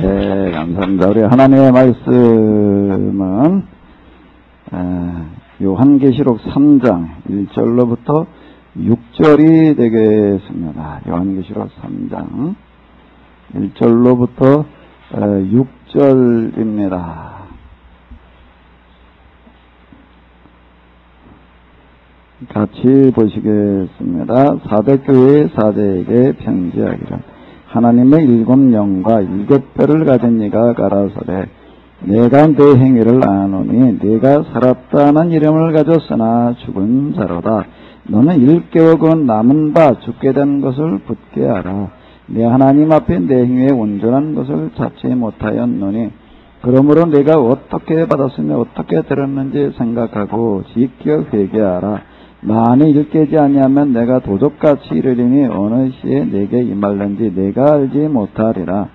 네, 감사합니다. 우리 하나님의 말씀은 요한계시록 3장 1절로부터 6절이 되겠습니다. 요한계시록 3장 1절로부터 6절입니다. 같이 보시겠습니다. 사대교회 사대에게 편지하기를 하나님의 7영과 7뼈를 가진 이가 가라사대 내가 네 행위를 아노니 네가 살았다는 이름을 가졌으나 죽은 자로다. 너는 일깨우고 남은 바 죽게 된 것을 붙게 하라. 네 하나님 앞에 내 행위에 온전한 것을 찾지 못하였노니 그러므로 내가 어떻게 받았으며 어떻게 들었는지 생각하고 지켜 회개하라. 만일 일깨지 아니하면 내가 도적같이 이르리니 어느 시에 내게 임할는지 내가 알지 못하리라.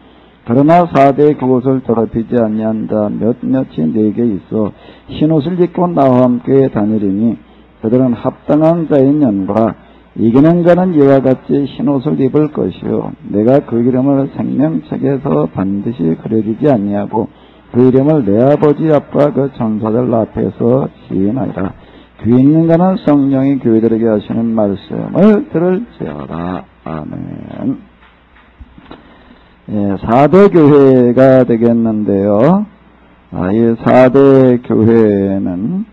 그러나 사대의 그곳을 더럽히지 아니한 자 몇몇이 내게 있어 흰옷을 입고 나와 함께 다니리니 그들은 합당한 자인 년과 이기는 자는 이와 같이 흰옷을 입을 것이요 내가 그 이름을 생명책에서 반드시 그려지지 아니하고 그 이름을 내 아버지 앞과 그 천사들 앞에서 시인하리라. 귀 있는 자는 성령이 교회들에게 하시는 말씀을 들을지어다. 아멘. 예, 4대 교회가 되겠는데요. 이 4대 교회는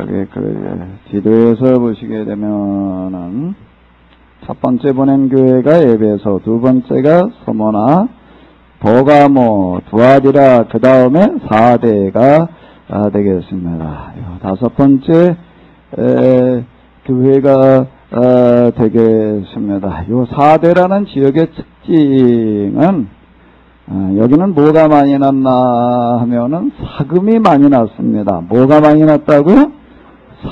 여기 지도에서 보시게 되면은 첫 번째 보낸 교회가 에베소, 두 번째가 서모나, 버가모, 두아디라, 그 다음에 4대가 되겠습니다. 다섯 번째 교회가 되겠습니다. 요 4대라는 지역의 특징은 여기는 뭐가 많이 났나 하면은 사금이 많이 났습니다. 뭐가 많이 났다고요?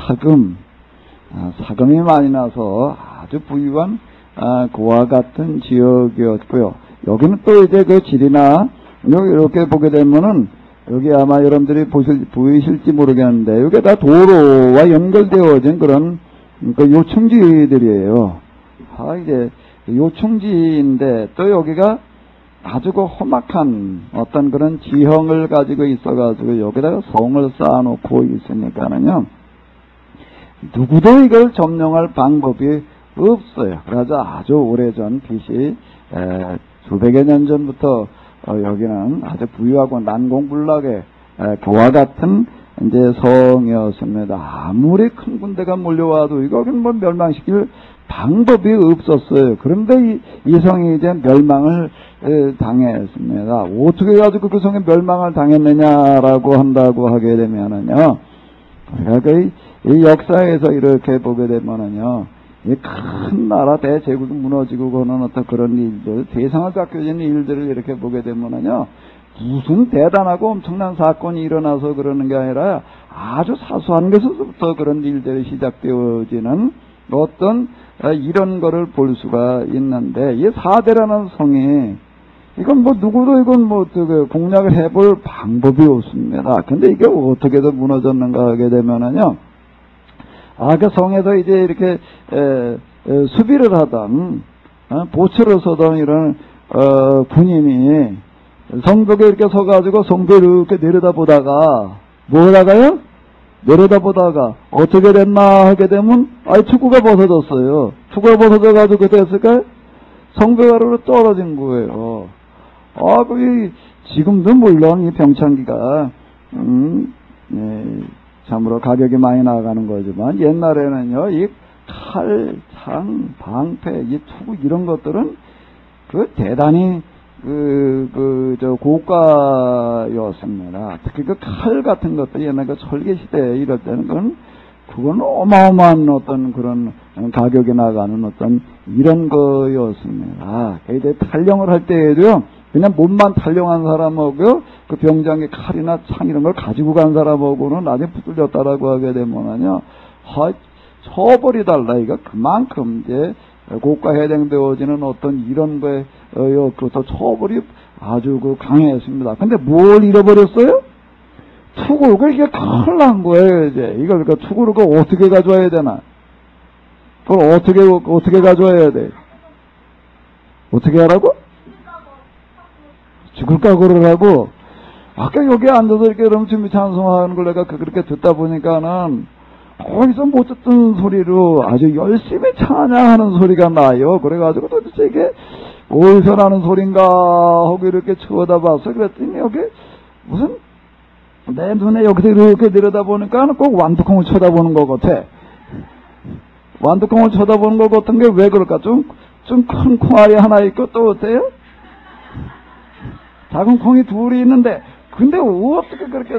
사금. 사금이 많이 나서 아주 부유한 그와 같은 지역이었고요. 여기는 또 이제 그 질이나 이렇게 보게 되면은 여기 아마 여러분들이 보이실지 모르겠는데 여기 다 도로와 연결되어진 그런 그 요충지들이에요. 이제 요충지인데 또 여기가 아주 그 험악한 어떤 그런 지형을 가지고 있어가지고 여기다가 성을 쌓아놓고 있으니까는요. 누구도 이걸 점령할 방법이 없어요. 그래서 아주 오래전 BC 수백여 년 전부터 여기는 아주 부유하고 난공불락의 그와 같은 이제 성이었습니다. 아무리 큰 군대가 몰려와도 이거는 뭐 멸망시킬 방법이 없었어요. 그런데 이 성이 이제 멸망을 당했습니다. 어떻게 해가지고 그 성이 멸망을 당했느냐라고 한다고 하게 되면은요, 우리가 이 역사에서 이렇게 보게 되면은요, 이 큰 나라 대제국이 무너지고 그러는 어떤 그런 일들, 세상을 바뀌어지는 일들을 이렇게 보게 되면은요, 무슨 대단하고 엄청난 사건이 일어나서 그러는 게 아니라 아주 사소한 것에서부터 그런 일들이 시작되어지는 어떤 이런 거를 볼 수가 있는데, 이 4대라는 성이 이건 뭐 누구도 이건 뭐 공략을 해볼 방법이 없습니다. 근데 이게 어떻게든 무너졌는가 하게 되면은요, 그 성에서 이제 이렇게 수비를 하던 보초를 서던 이런 군인이 성벽에 이렇게 서가지고 성벽을 이렇게 내려다보다가 뭐라가요? 내려다보다가 어떻게 됐나 하게 되면 투구가 벗어졌어요. 투구가 벗어져가지고 그때 했을까요? 성벽 아래로 떨어진 거예요. 지금도 물론 이 병창기가 참으로 가격이 많이 나가는 거지만 옛날에는요, 이 칼, 창, 방패, 이 투구 이런 것들은 대단히 고가였습니다. 특히 그 칼 같은 것들 옛날 그 설계 시대 이럴 때는 그건 어마어마한 어떤 그런 가격이 나가는 어떤 이런 거였습니다. 이제 탈령을 할 때에도요, 그냥 몸만 탈령한 사람하고 그 병장의 칼이나 창 이런 걸 가지고 간 사람하고는 나중에 붙들렸다라고 하게 되면은요, 처벌이 달라. 이거 그만큼 이제 고가 해당되어지는 어떤 이런 거에 그것도 처벌이 아주 강했습니다. 근데 뭘 잃어버렸어요? 투구가 이게 큰일 난 거예요, 이제. 이걸, 투구를 어떻게 가져와야 되나? 그걸 어떻게 가져와야 돼? 어떻게 하라고? 죽을 각오를 하고, 아까 여기 앉아서 이렇게 럼춤이 찬송하는 걸 내가 그렇게 듣다 보니까는, 거기서 못 듣던 소리로 아주 열심히 찬양하는 소리가 나요. 그래가지고 도대체 이게 어디서 나는 소린가 하고 이렇게 쳐다봐서 그랬더니 여기 무슨 내 눈에 여기서 이렇게 내려다보니까 꼭 완두콩을 쳐다보는 것 같아. 완두콩을 쳐다보는 것 같은 게 왜 그럴까? 좀 큰 콩알이 하나 있고 또 어때요? 작은 콩이 둘이 있는데 근데 어떻게 그렇게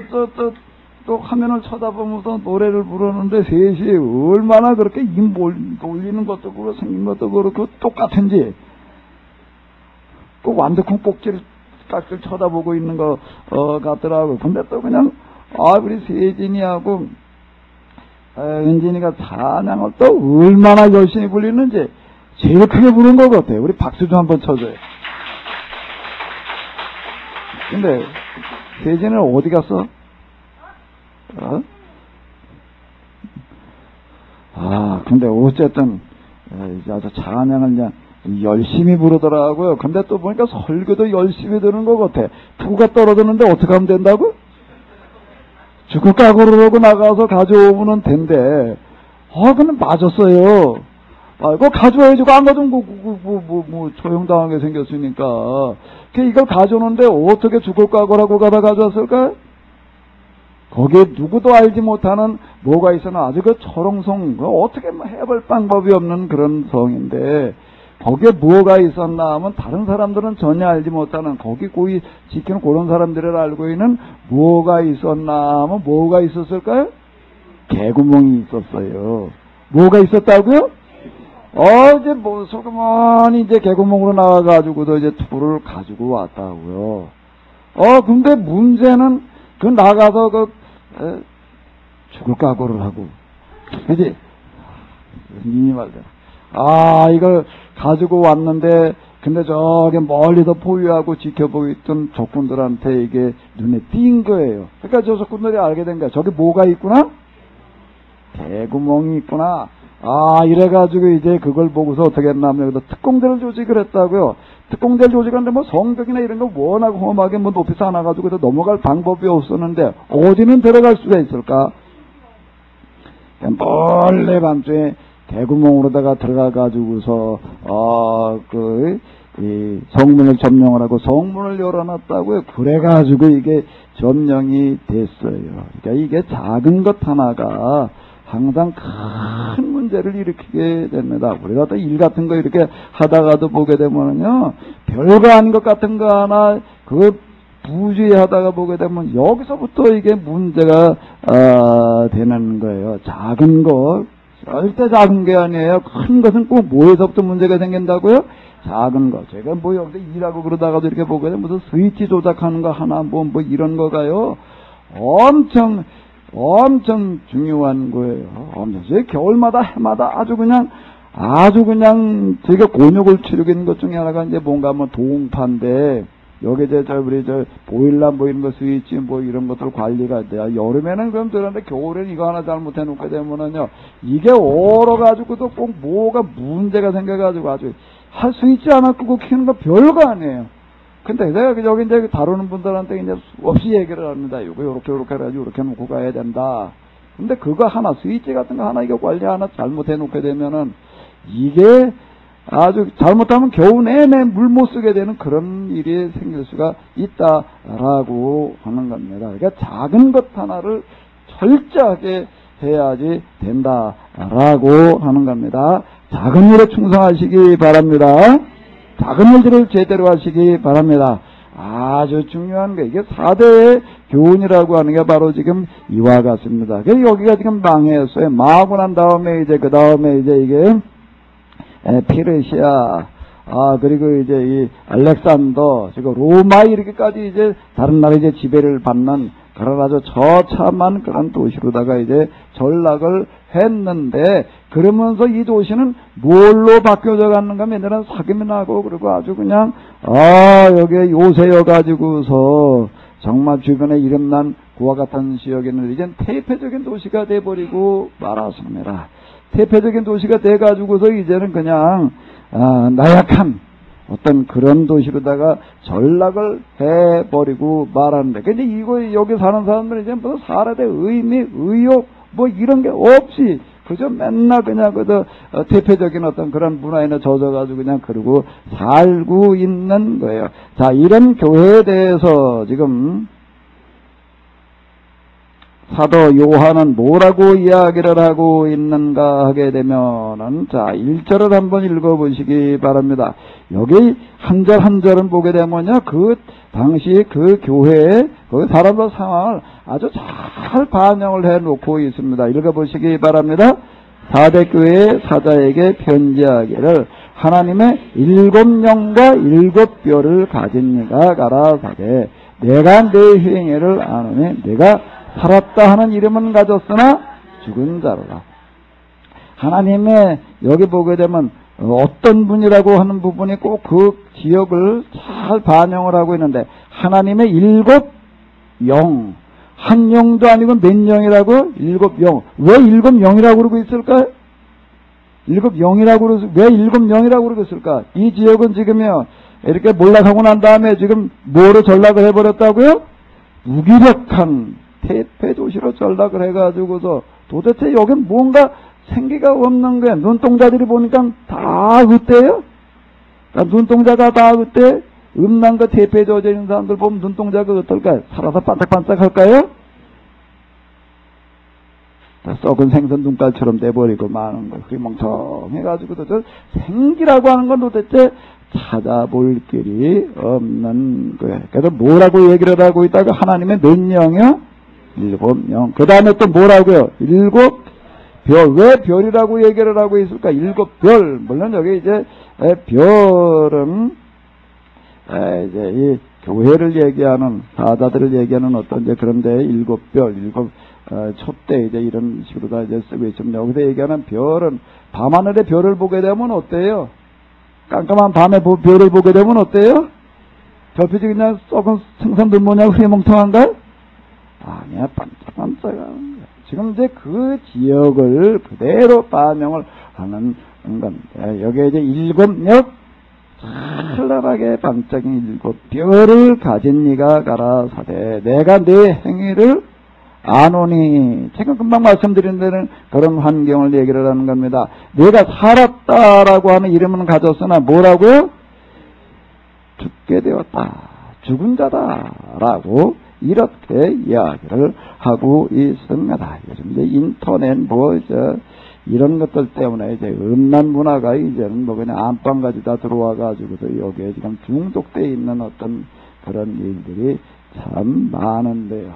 또 화면을 쳐다보면서 노래를 부르는데 셋이 얼마나 그렇게 입 올리는 것도 그렇고 생긴 것도 그렇고 똑같은지 꼭 완두콩 꼭지를 깍지를 쳐다보고 있는 것 같더라고. 근데 또 그냥 우리 세진이하고 은진이가 찬양을 또 얼마나 열심히 부르는지 제일 크게 부른 것 같아요. 우리 박수 좀 한번 쳐줘요. 근데 세진이는 어디 갔어? 근데 어쨌든 아주 찬양을 그냥 열심히 부르더라고요. 근데 또 보니까 설교도 열심히 듣는 것 같아. 투구가 떨어지는데 어떻게 하면 된다고? 죽을 각오를 하고 나가서 가져오면 된대. 근데 맞았어요. 그거 가져와야지. 안 가져오면 조용당하게 생겼으니까. 이걸 가져오는데 어떻게 죽을 각오를 하고 가져왔을까요? 거기에 누구도 알지 못하는 뭐가 있어나 아주 초롱성, 어떻게 해볼 방법이 없는 그런 성인데, 거기에 뭐가 있었나 하면 다른 사람들은 전혀 알지 못하는, 거기 고이 지키는 그런 사람들을 알고 있는 뭐가 있었나 하면 뭐가 있었을까요? 개구멍이 있었어요. 뭐가 있었다고요? 이제 소그머니 이제 개구멍으로 나와가지고도 이제 투구를 가지고 왔다고요. 근데 문제는 나가서 죽을 각오를 하고, 그지? 이 말대로. 이걸 가지고 왔는데, 근데 저기 멀리서 보유하고 지켜보고 있던 적군들한테 이게 눈에 띈 거예요. 그러니까 저 적군들이 알게 된 거야. 저기 뭐가 있구나? 개구멍이 있구나. 이래가지고 이제 그걸 보고서 어떻게 했냐면, 여기다 특공대를 조직을 했다고요. 특공대를 조직하는데 성벽이나 이런 거 워낙 험하게 높이 쌓아놔가지고 넘어갈 방법이 없었는데, 어디는 들어갈 수가 있을까? 몰래 밤중에 개구멍으로다가 들어가가지고서, 이 성문을 점령을 하고 성문을 열어놨다고요. 그래가지고 이게 점령이 됐어요. 그러니까 이게 작은 것 하나가 항상 큰 문제를 일으키게 됩니다. 우리가 또 일 같은 거 이렇게 하다가도 보게 되면은요, 별거 아닌 것 같은 거 하나, 그거 부주의하다가 보게 되면 여기서부터 이게 문제가, 되는 거예요. 작은 거, 절대 작은 게 아니에요. 큰 것은 꼭 뭐에서부터 문제가 생긴다고요? 작은 거. 제가 여기서 일하고 그러다가도 이렇게 보게 되면 무슨 스위치 조작하는 거 하나, 뭐 이런 거가요. 엄청 중요한 거예요. 겨울마다 해마다 아주 그냥 되게 곤욕을 치르는 것 중에 하나가 이제 뭔가 동파인데, 여기 우리 보일러 이런 거 스위치 이런 것들 관리가 돼요. 여름에는 그럼 되는데 겨울에는 이거 하나 잘못해 놓게 되면은요, 이게 얼어가지고도 꼭 뭐가 문제가 생겨가지고 아주 스위치 하나 끄고 키는 거 별거 아니에요. 근데 내가 여기 이제 다루는 분들한테 이제 수없이 얘기를 합니다. 이거 요렇게 해가지고 이렇게 놓고 가야 된다. 근데 그거 하나, 스위치 같은 거 하나 이거 관리 하나 잘못해 놓게 되면은 이게 아주 잘못하면 겨우 내내 물 못 쓰게 되는 그런 일이 생길 수가 있다라고 하는 겁니다. 그러니까 작은 것 하나를 철저하게 해야지 된다라고 하는 겁니다. 작은 일에 충성하시기 바랍니다. 작은 일들을 제대로 하시기 바랍니다. 아주 중요한 게 이게 4대의 교훈이라고 하는 게 바로 지금 이와 같습니다. 그래서 여기가 지금 망했어요. 망하고 난 다음에 이제 그 다음에 이제 이게 페르시아, 그리고 이제 이 알렉산더, 지금 로마 이렇게까지 이제 다른 나라 이제 지배를 받는 그런 아주 처참한 그런 도시로다가 이제 전락을 했는데, 그러면서 이 도시는 뭘로 바뀌어져 갔는가 하면 옛날에는 사기면 하고, 그리고 아주 그냥, 여기에 요새여 가지고서 정말 주변에 이름난 그와 같은 지역에는 이젠 태폐적인 도시가 돼버리고 말았습니다. 태폐적인 도시가 돼가지고서 이제는 그냥 나약한 어떤 그런 도시로다가 전락을 해버리고 말하는데, 근데 이거 여기 사는 사람들은 이제 뭐 살아대 의미, 의욕 뭐 이런 게 없이 그저 맨날 그냥 그저 대표적인 어떤 그런 문화에 젖어가지고 그냥 그러고 살고 있는 거예요. 자, 이런 교회에 대해서 지금 사도 요한은 뭐라고 이야기를 하고 있는가 하게 되면은, 자, 1절을 한번 읽어보시기 바랍니다. 여기 한 절 한 절은 보게 되면요, 그 당시 그 교회의 그 사람들 상황을 아주 잘 반영을 해 놓고 있습니다. 읽어보시기 바랍니다. 사대교회의 사자에게 편지하기를 하나님의 7영과 7뼈를 가진 이가 가라사대 내가 내 행위를 아노니 내가 살았다 하는 이름은 가졌으나 죽은 자로라. 하나님의 여기 보게 되면 어떤 분이라고 하는 부분이 꼭 그 지역을 잘 반영을 하고 있는데, 하나님의 7영, 한 영도 아니고 몇 영이라고? 7영. 왜 7영이라고 그러고 있을까요? 7영이라고 그러서 왜 7영이라고 그러고 있을까? 이 지역은 지금요, 이렇게 몰락하고 난 다음에 지금 뭐로 전락을 해버렸다고요? 무기력한 태폐 도시로 전락을 해가지고서 도대체 여긴 뭔가 생기가 없는 거야. 눈동자들이 보니까 다 으때요? 눈동자가 다 으때? 음란 거 태폐에 젖어 있는 사람들 보면 눈동자가 어떨까요? 살아서 반짝반짝 할까요? 썩은 생선 눈깔처럼 돼버리고 마는 거. 그게 멍청해가지고도 저 생기라고 하는 건 도대체 찾아볼 길이 없는 거예요. 그래서 뭐라고 얘기를 하고 있다가 하나님의 몇 영이요? 7영. 그 다음에 또 뭐라고요? 7별. 왜 별이라고 얘기를 하고 있을까? 7별. 물론 여기 이제 별은 이제 이 교회를 얘기하는, 사자들을 얘기하는 어떤 이제 그런데 7별, 촛대 이제 이런 식으로 다 이제 쓰고 있습니다. 여기서 얘기하는 별은 밤하늘의 별을 보게 되면 어때요? 깜깜한 밤에 별을 보게 되면 어때요? 별빛이 그냥 썩은 생선들 뭐냐고 흐리멍텅한가요? 아니야, 반짝반짝하는 거야. 지금 이제 그 지역을 그대로 반영을 하는 건데, 여기에 이제 7역 찬란하게 반짝인 7별을 가진 이가 가라사대 내가 내 행위를 아노니. 제가 금방 말씀드린 데는 그런 환경을 얘기를 하는 겁니다. 내가 살았다라고 하는 이름은 가졌으나 뭐라고요? 죽게 되었다, 죽은 자다라고 이렇게 이야기를 하고 있습니다. 요즘 이제 인터넷 이런 것들 때문에 이제 음란 문화가 이제는 그냥 안방까지 다 들어와가지고서 여기에 지금 중독되어 있는 어떤 그런 일들이 참 많은데요.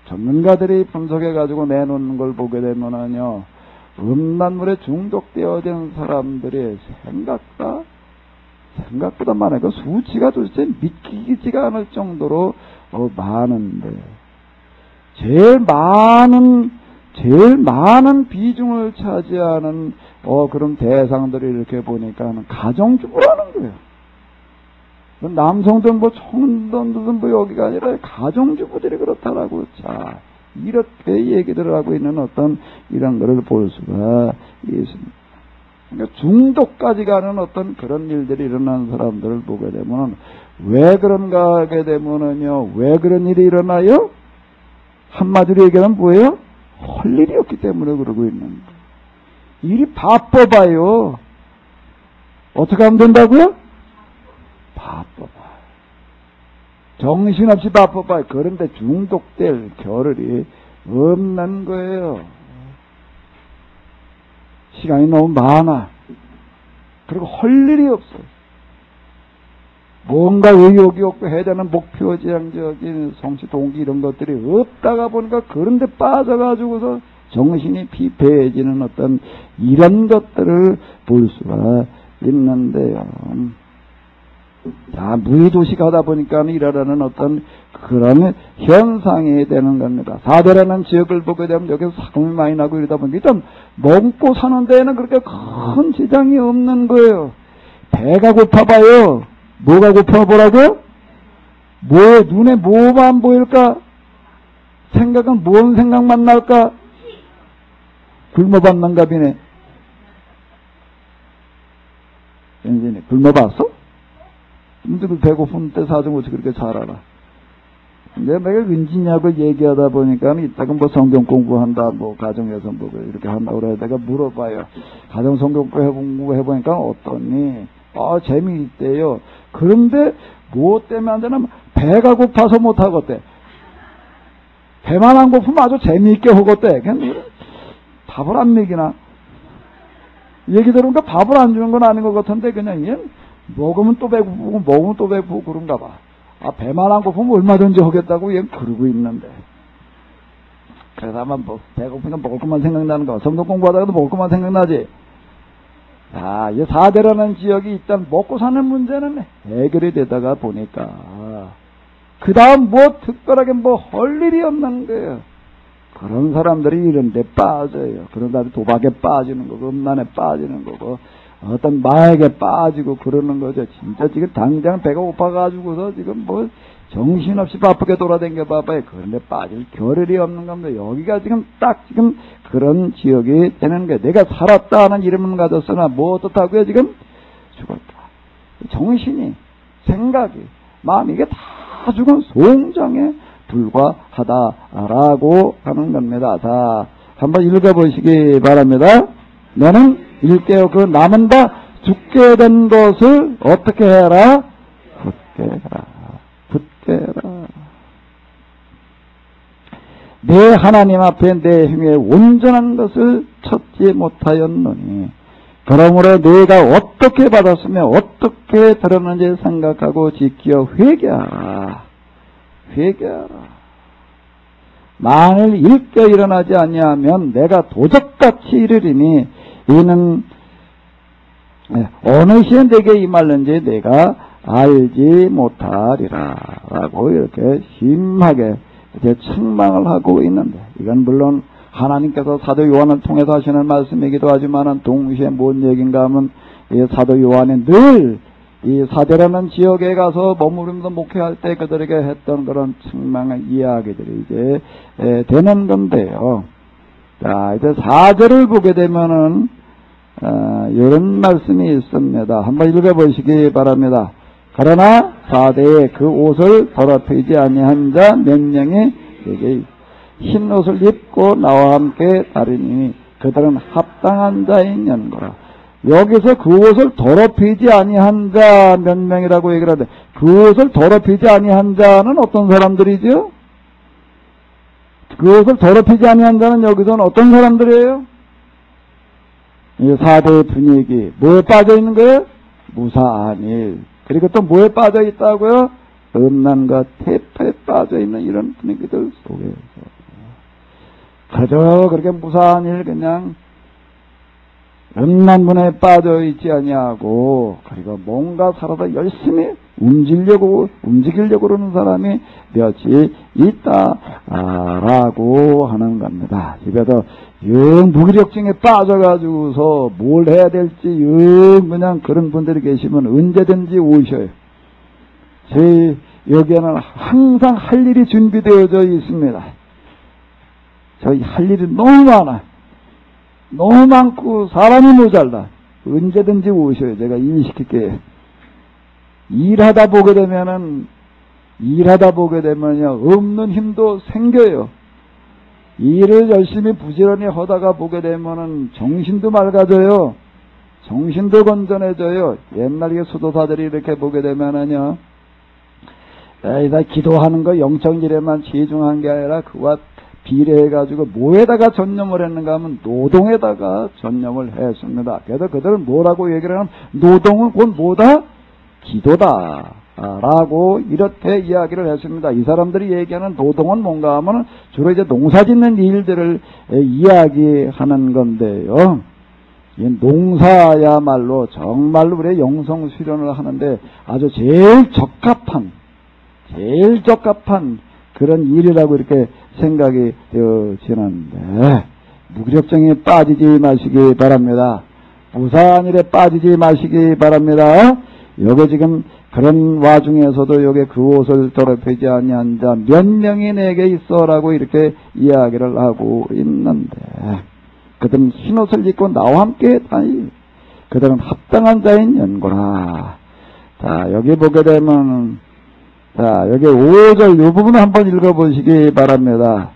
전문가들이 분석해가지고 내놓는 걸 보게 되면은요, 음란물에 중독되어진 사람들이 생각보다 많아요. 그 수치가 도대체 믿기지가 않을 정도로 많은데, 제일 많은 비중을 차지하는 그런 대상들이 이렇게 보니까 가정주부라는 거예요. 남성들 청년들 여기가 아니라 가정주부들이 그렇다라고. 자, 이렇게 얘기들을 하고 있는 어떤 이런 거를 볼 수가 있습니다. 그러니까 중독까지 가는 어떤 그런 일들이 일어나는 사람들을 보게 되면 왜 그런가 하게 되면은요, 왜 그런 일이 일어나요? 한마디로 얘기하면 뭐예요? 할 일이 없기 때문에 그러고 있는 거예요. 일이 바빠봐요. 어떻게 하면 된다고요? 바빠봐요. 정신없이 바빠봐요. 그런데 중독될 겨를이 없는 거예요. 시간이 너무 많아. 그리고 할 일이 없어요. 뭔가 의욕이 없고 해야 되는 목표 지향적인 성취 동기 이런 것들이 없다가 보니까 그런데 빠져가지고서 정신이 피폐해지는 어떤 이런 것들을 볼 수가 있는데요. 자, 무의도시 하다 보니까 일어나는 어떤 그런 현상이 되는 겁니다. 사대라는 지역을 보게 되면 여기서 사금이 많이 나고 이러다 보니까 일단 먹고 사는 데에는 그렇게 큰 지장이 없는 거예요. 배가 고파봐요. 뭐가 고파 보라고요? 눈에 뭐만 보일까? 생각은 뭔 생각만 날까? 굶어봤는 갑이네. 연진이 굶어봤어? 근데 그 배고픈 때 사정 어떻게 그렇게 잘 알아? 내가 은진이하고 얘기하다 보니까 이따가 뭐 성경 공부한다, 뭐 가정에서 뭐 이렇게 한다고 그래. 내가 물어봐요. 가정 성경 공부해보니까 어떠니? 재미있대요. 그런데 뭐 때문에 안 되나? 배가 고파서 못하겠대. 배만 안 고프면 아주 재미있게 하겠대. 그냥 밥을 안 먹이나? 얘기 들으니까 밥을 안 주는 건 아닌 것 같은데 그냥 얘 먹으면 또 배고프고 먹으면 또 배고프고 그런가 봐. 배만 안 고프면 얼마든지 하겠다고 얘 그러고 있는데. 그래서 아마 뭐 배고프니까 먹을 것만 생각나는 거. 성경 공부하다가도 먹을 것만 생각나지. 이 사대라는 지역이 일단 먹고 사는 문제는 해결이 되다가 보니까 그 다음 뭐 특별하게 뭐 할 일이 없는 거예요. 그런 사람들이 이런 데 빠져요. 그런 사람들이 도박에 빠지는 거고 음란에 빠지는 거고 어떤 마약에 빠지고 그러는 거죠. 진짜 지금 당장 배가 고파가지고서 지금 뭐 정신없이 바쁘게 돌아다녀 봐봐요. 그런 데 빠질 겨를이 없는 겁니다. 여기가 지금 딱 지금 그런 지역이 되는 거예요. 내가 살았다 하는 이름은 가졌으나 뭐 어떻다고요? 지금 죽었다. 정신이, 생각이, 마음이 이게 다 죽은 송장에 불과하다라고 하는 겁니다. 자, 한번 읽어보시기 바랍니다. 너는 일깨어 그 남은 바 죽게 된 것을 어떻게 해라? 붙게 해라. 붙게 해라. 내 하나님 앞에 내 행위에 온전한 것을 찾지 못하였노니 그러므로 내가 어떻게 받았으며 어떻게 들었는지 생각하고 지켜 회개하라. 회개하라. 만일 일깨 일어나지 아니하면 내가 도적같이 이르리니 이는 어느 시에 내게 임할는지 내가 알지 못하리라 라고 이렇게 심하게 이렇게 책망을 하고 있는데, 이건 물론 하나님께서 사도 요한을 통해서 하시는 말씀이기도 하지만 동시에 뭔 얘기인가 하면 이 사도 요한이 늘 이 사대라는 지역에 가서 머무르면서 목회할 때 그들에게 했던 그런 책망의 이야기들이 이제 되는 건데요. 자, 이제 4절을 보게 되면은 이런 말씀이 있습니다. 한번 읽어보시기 바랍니다. 그러나 4대에 그 옷을 더럽히지 아니한 자 몇 명이 여기 흰 옷을 입고 나와 함께 다니니 그들은 합당한 자인 연거라. 여기서 그 옷을 더럽히지 아니한 자 몇 명이라고 얘기를 하는데, 그 옷을 더럽히지 아니한 자는 어떤 사람들이죠? 그 옷을 더럽히지 아니한 자는 여기서는 어떤 사람들이에요? 이 4대의 분위기, 뭐에 빠져 있는 거예요? 무사한 일. 그리고 또 뭐에 빠져 있다고요? 음란과 태폐에 빠져 있는 이런 분위기들 속에서 그저 그렇게 무사한 일, 그냥 음란문에 빠져 있지 아니하고, 그리고 뭔가 살아서 열심히 움직이려고 그러는 사람이 몇이 있다라고 하는 겁니다. 집에서 영 무기력증에 빠져가지고서 뭘 해야 될지 그냥 그런 분들이 계시면 언제든지 오셔요. 저희 여기에는 항상 할 일이 준비되어져 있습니다. 저희 할 일이 너무 많아. 너무 많고 사람이 모자라. 언제든지 오셔요. 제가 일시킬게요. 일하다 보게 되면요, 없는 힘도 생겨요. 일을 열심히 부지런히 하다가 보게 되면은 정신도 맑아져요. 정신도 건전해져요. 옛날에 수도사들이 이렇게 보게 되면은요, 다 기도하는 거 영적일에만 치중한 게 아니라 그와 비례해가지고 뭐에다가 전념을 했는가 하면 노동에다가 전념을 했습니다. 그래서 그들은 뭐라고 얘기를 하면 노동은 곧 뭐다? 기도다 라고 이렇게 이야기를 했습니다. 이 사람들이 얘기하는 노동은 뭔가 하면 주로 이제 농사 짓는 일들을 이야기하는 건데요. 이 농사야말로 정말로 우리 영성 수련을 하는데 아주 제일 적합한 그런 일이라고 이렇게 생각이 되어지는데, 무기력증에 빠지지 마시기 바랍니다. 무사한 일에 빠지지 마시기 바랍니다. 요게 지금 그런 와중에서도 요게 그 옷을 더럽히지 아니한 자 몇 명이 내게 있어라고 이렇게 이야기를 하고 있는데, 그들은 흰옷을 입고 나와 함께 다니 그들은 합당한 자인 연고라. 자, 여기 보게 되면, 자, 여기 5절 이 부분을 한번 읽어보시기 바랍니다.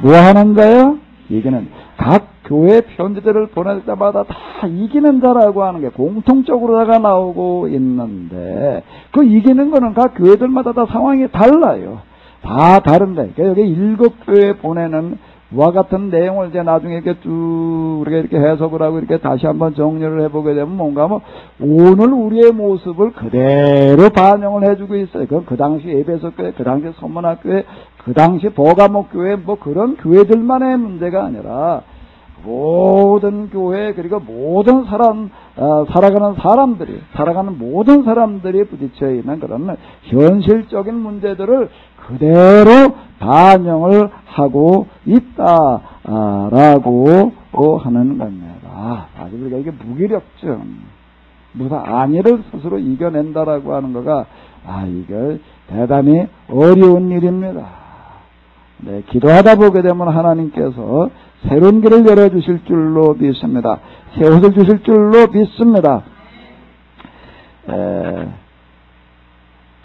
뭐 하는 자요? 이기는. 각 교회 편지들을 보낼 때마다 다 이기는 자라고 하는 게 공통적으로다가 나오고 있는데, 그 이기는 거는 각 교회들마다 다 상황이 달라요. 다 다른데. 그러니까 여기 7교회 보내는 와 같은 내용을 이제 나중에 이렇게 쭉 우리가 이렇게 해석을 하고 이렇게 다시 한번 정리를 해보게 되면 뭔가 하면 오늘 우리의 모습을 그대로 반영을 해주고 있어요. 그건 그 당시 에베소교회, 그 당시 서문학교회, 그 당시 버가목교회 뭐 그런 교회들만의 문제가 아니라 모든 교회 그리고 모든 사람 살아가는 모든 사람들이 부딪혀 있는 그런 현실적인 문제들을 그대로 반영을 하고 있다라고 하는 겁니다. 아주 우리가 이게 무기력증, 무슨 안위를 스스로 이겨낸다라고 하는 거가 이게 대단히 어려운 일입니다. 네, 기도하다 보게 되면 하나님께서 새로운 길을 열어주실 줄로 믿습니다. 새 옷을 주실 줄로 믿습니다.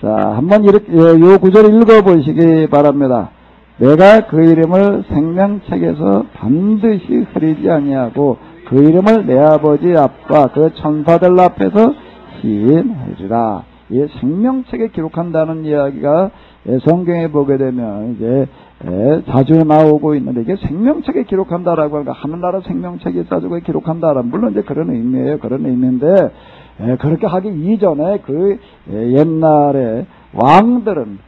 자, 한번 이렇게 요 구절 읽어보시기 바랍니다. 내가 그 이름을 생명책에서 반드시 흐리지 아니하고 그 이름을 내 아버지 앞과 그 천사들 앞에서 시인하리라. 이 생명책에 기록한다는 이야기가 성경에 보게 되면 이제 자주 나오고 있는데, 이게 생명책에 기록한다라고 하니까 하늘나라 생명책에 써주고 기록한다라는, 물론 이제 그런 의미예요. 그런 의미인데, 그렇게 하기 이전에 그 옛날에 왕들은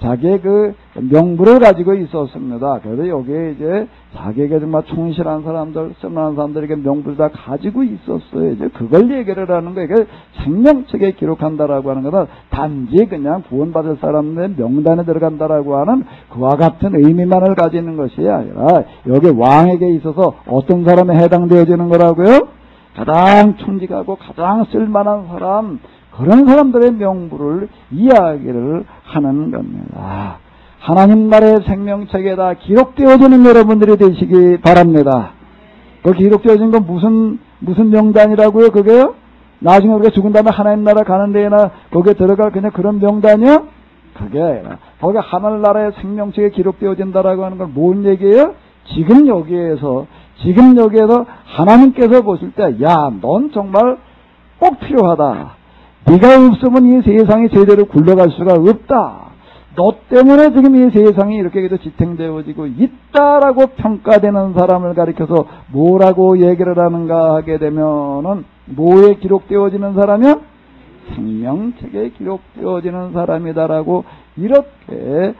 자기의 그 명부를 가지고 있었습니다. 그래서 여기에 이제 자기에게 정말 충실한 사람들, 선한 사람들에게 명부를 다 가지고 있었어요. 이제 그걸 얘기를 하는 거예요. 이게 생명책에 기록한다라고 하는 것은 단지 그냥 구원받을 사람의 명단에 들어간다라고 하는 그와 같은 의미만을 가지는 것이 아니라, 여기 왕에게 있어서 어떤 사람에 해당되어지는 거라고요? 가장 충직하고 가장 쓸만한 사람, 그런 사람들의 명부를 이야기를 하는 겁니다. 하나님 나라의 생명책에다 기록되어지는 여러분들이 되시기 바랍니다. 그 기록되어진 건 무슨 명단이라고요? 그게요? 나중에 우리가 죽은 다음에 하나님 나라 가는 데에나 거기에 들어갈 그냥 그런 명단이요? 그게 아니라 거기 하늘나라의 생명책에 기록되어진다라고 하는 건 뭔 얘기예요? 지금 여기에서 하나님께서 보실 때, 야, 넌 정말 꼭 필요하다. 네가 없으면 이 세상이 제대로 굴러갈 수가 없다. 너 때문에 지금 이 세상이 이렇게 지탱되어지고 있다라고 평가되는 사람을 가리켜서 뭐라고 얘기를 하는가 하게 되면은, 뭐에 기록되어지는 사람이야? 생명책에 기록되어지는 사람이다라고 이렇게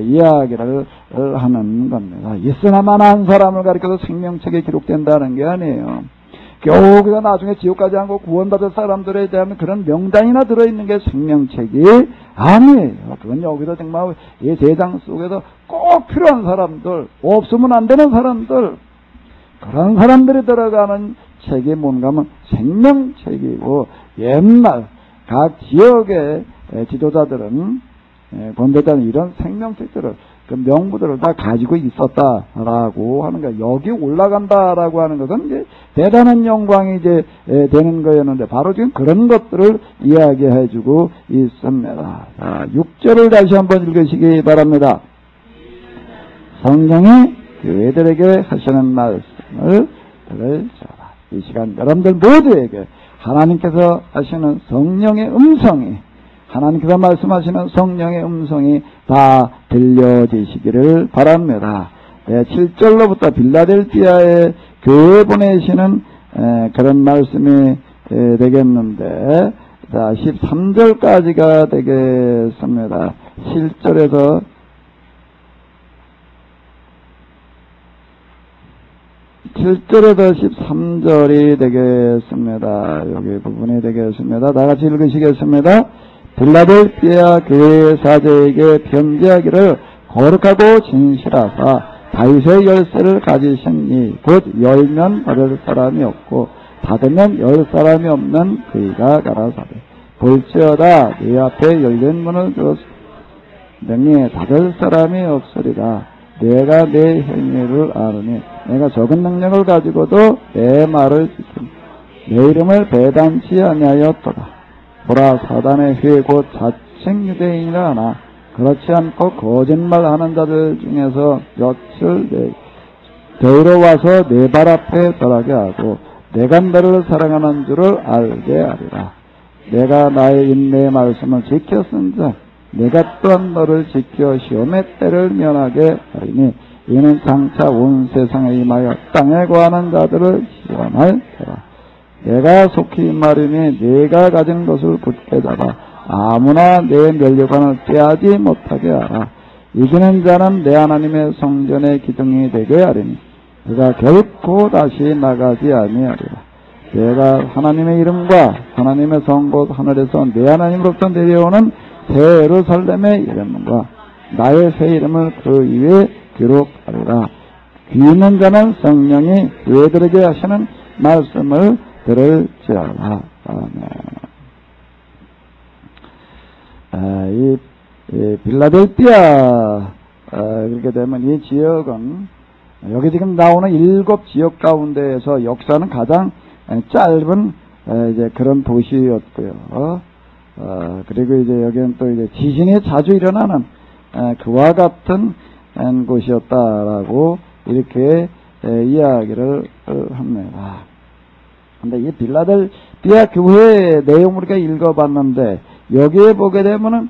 이야기를 하는 겁니다. 있으나마나한 사람을 가리켜서 생명책에 기록된다는 게 아니에요. 겨우 그가 나중에 지옥까지 안 가고 구원받을 사람들에 대한 그런 명단이나 들어있는 게 생명책이 아니에요. 그건 여기서 정말 이 세상 속에서 꼭 필요한 사람들, 없으면 안 되는 사람들, 그런 사람들이 들어가는 책이 뭔가 하면 생명책이고, 옛날 각 지역의 지도자들은, 권대자는 이런 생명책들을, 그 명부들을 다 가지고 있었다라고 하는 거예요. 여기 올라간다라고 하는 것은 이제 대단한 영광이 이제 되는 거였는데, 바로 지금 그런 것들을 이야기해주고 있습니다. 자, 6절을 다시 한번 읽으시기 바랍니다. 성령이 교회들에게 하시는 말씀을 들으셔라. 이 시간 여러분들 모두에게 하나님께서 하시는 성령의 음성이, 하나님께서 말씀하시는 성령의 음성이 다 들려지시기를 바랍니다. 7절로부터 빌라델피아에 교회 보내시는 그런 말씀이 되겠는데, 자, 13절까지가 되겠습니다. 7절에서 7절에서 13절이 되겠습니다. 여기 부분이 되겠습니다. 다 같이 읽으시겠습니다. 빌라델피아 교회 사제에게 편지하기를 거룩하고 진실하사 다윗의 열쇠를 가지신 이 곧 열면 받을 사람이 없고 닫으면 열 사람이 없는 그이가 가라사대 볼지어다 네 앞에 열린 문을 두었으니 능히 닫을 사람이 없으리라. 내가 내 행위를 아느니 내가 적은 능력을 가지고도 내 말을 지키니 내 이름을 배단치 아니하였도다. 보라 사단의 회 곧 자칭 유대인이라 하나 그렇지 않고 거짓말하는 자들 중에서 몇을 데리러 와서 내 발 앞에 떨하게 하고 내가 너를 사랑하는 줄을 알게 하리라. 내가 나의 인내의 말씀을 지켰은즉 내가 또한 너를 지켜 시험의 때를 면하게 하리니 이는 장차 온 세상에 임하여 땅에 거하는 자들을 시험할 테라. 내가 속히 말이니 네가 가진 것을 굳게 잡아 아무나 내 면류관을 빼앗지 못하게 하라. 이기는 자는 내 하나님의 성전의 기둥이 되게 하리니 그가 결코 다시 나가지 아니하리라. 내가 하나님의 이름과 하나님의 성 곧 하늘에서 내 하나님으로부터 내려오는 새 예루살렘의 이름과 나의 새 이름을 그 위에 기록하리라. 귀 있는 자는 성령이 교회들에게 하시는 말씀을 들을지어다. 아멘. 이 빌라델피아 그렇게 되면 이 지역은 여기 지금 나오는 7 지역 가운데에서 역사는 가장 짧은 이제 그런 도시였고요. 그리고 이제 여기는 또 이제 지진이 자주 일어나는 그와 같은 곳이었다라고 이렇게 이야기를 합니다. 근데 이 빌라델피아 교회의 내용 우리가 읽어봤는데 여기에 보게 되면은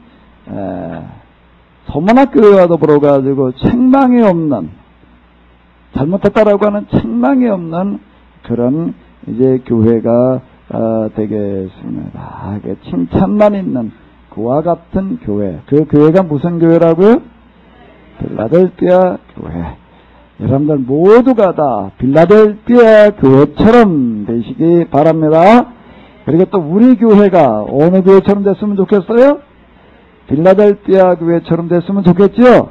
서문학교와도 불어가지고 책망이 없는 잘못했다라고 하는 책망이 없는 그런 이제 교회가 되겠습니다. 칭찬만 있는 그와 같은 교회. 그 교회가 무슨 교회라고요? 빌라델피아 교회. 여러분들 모두가 다 빌라델피아 교회처럼 되시기 바랍니다. 그리고 또 우리 교회가 어느 교회처럼 됐으면 좋겠어요? 빌라델피아 교회처럼 됐으면 좋겠지요?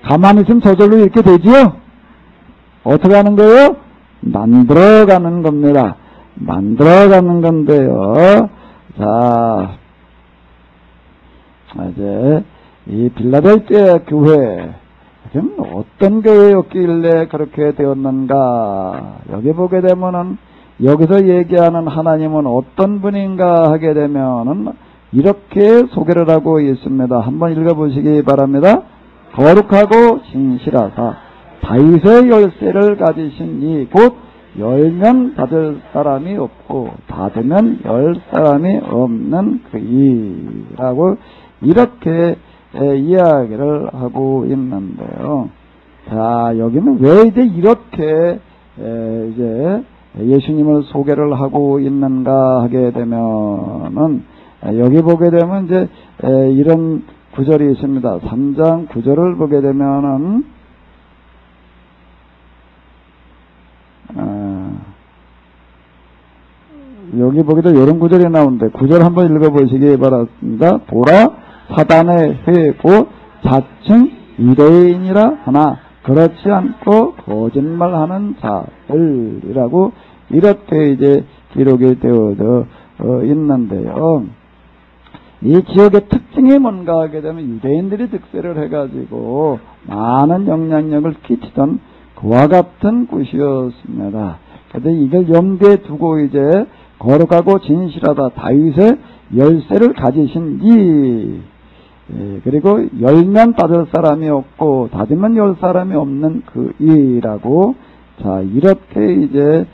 가만히 있으면 저절로 이렇게 되지요? 어떻게 하는 거예요? 만들어가는 겁니다. 만들어가는 건데요. 자, 이제 이 빌라델피아 교회 어떤 교회였길래 그렇게 되었는가? 여기 보게 되면은 여기서 얘기하는 하나님은 어떤 분인가 하게 되면은 이렇게 소개를 하고 있습니다. 한번 읽어보시기 바랍니다. 거룩하고 진실하사 다윗의 열쇠를 가지신 이 곧 열면 닫을 사람이 없고 닫으면 열 사람이 없는 그 이라고 이렇게 이야기를 하고 있는데요. 자, 여기는 왜 이제 이렇게 이제 예수님을 소개를 하고 있는가 하게 되면은 여기 보게 되면 이제 이런 구절이 있습니다. 3장 9절을 보게 되면은 여기 보기도 이런 구절이 나오는데 9절 한번 읽어보시기 바랍니다. 보라 사단의 회고 자칭 유대인이라 하나 그렇지 않고 거짓말하는 자들이라고 이렇게 이제 기록이 되어져 있는데요. 이 지역의 특징이 뭔가 하게 되면 유대인들이 득세를 해가지고 많은 영향력을 끼치던 그와 같은 곳이었습니다. 그런데 이걸 염두에 두고 이제 거룩하고 진실하다 다윗의 열쇠를 가지신 이 그리고 열면 닫을 사람이 없고 닫으면 열 사람이 없는 그 이라고 자 이렇게 이제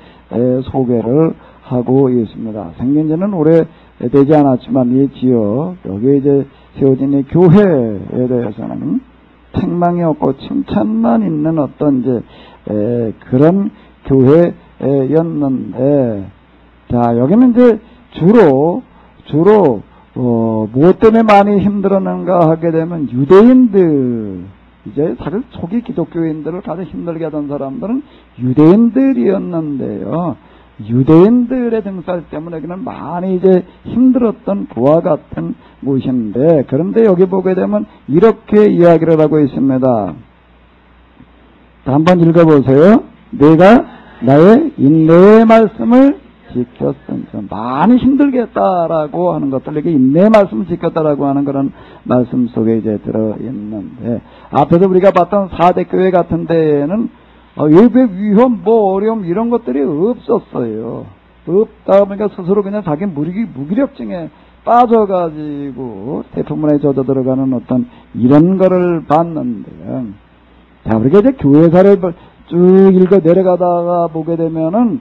소개를 하고 있습니다. 생긴 지는 오래 되지 않았지만 이 지역 여기 이제 세워진 이 교회에 대해서는 책망이 없고 칭찬만 있는 어떤 이제 그런 교회였는데 자 여기는 이제 주로 무엇 때문에 많이 힘들었는가 하게 되면 유대인들 이제 사실 초기 기독교인들을 가장 힘들게 하던 사람들은 유대인들이었는데요. 유대인들의 등살 때문에 여기는 많이 이제 힘들었던 그와 같은 곳인데 그런데 여기 보게 되면 이렇게 이야기를 하고 있습니다. 한번 읽어보세요. 내가 나의 인내의 말씀을 지켰으니 많이 힘들겠다라고 하는 것들, 이게 인내의 말씀을 지켰다라고 하는 그런 말씀 속에 이제 들어있는데, 앞에서 우리가 봤던 4대 교회 같은 데에는 예배 위험, 뭐 어려움 이런 것들이 없었어요. 없다 보니까 스스로 그냥 자기 무기력증에 빠져가지고 태풍문에 젖어 들어가는 어떤 이런 거를 봤는데, 자, 우리가 이제 교회사를 쭉 읽어 내려가다가 보게 되면은,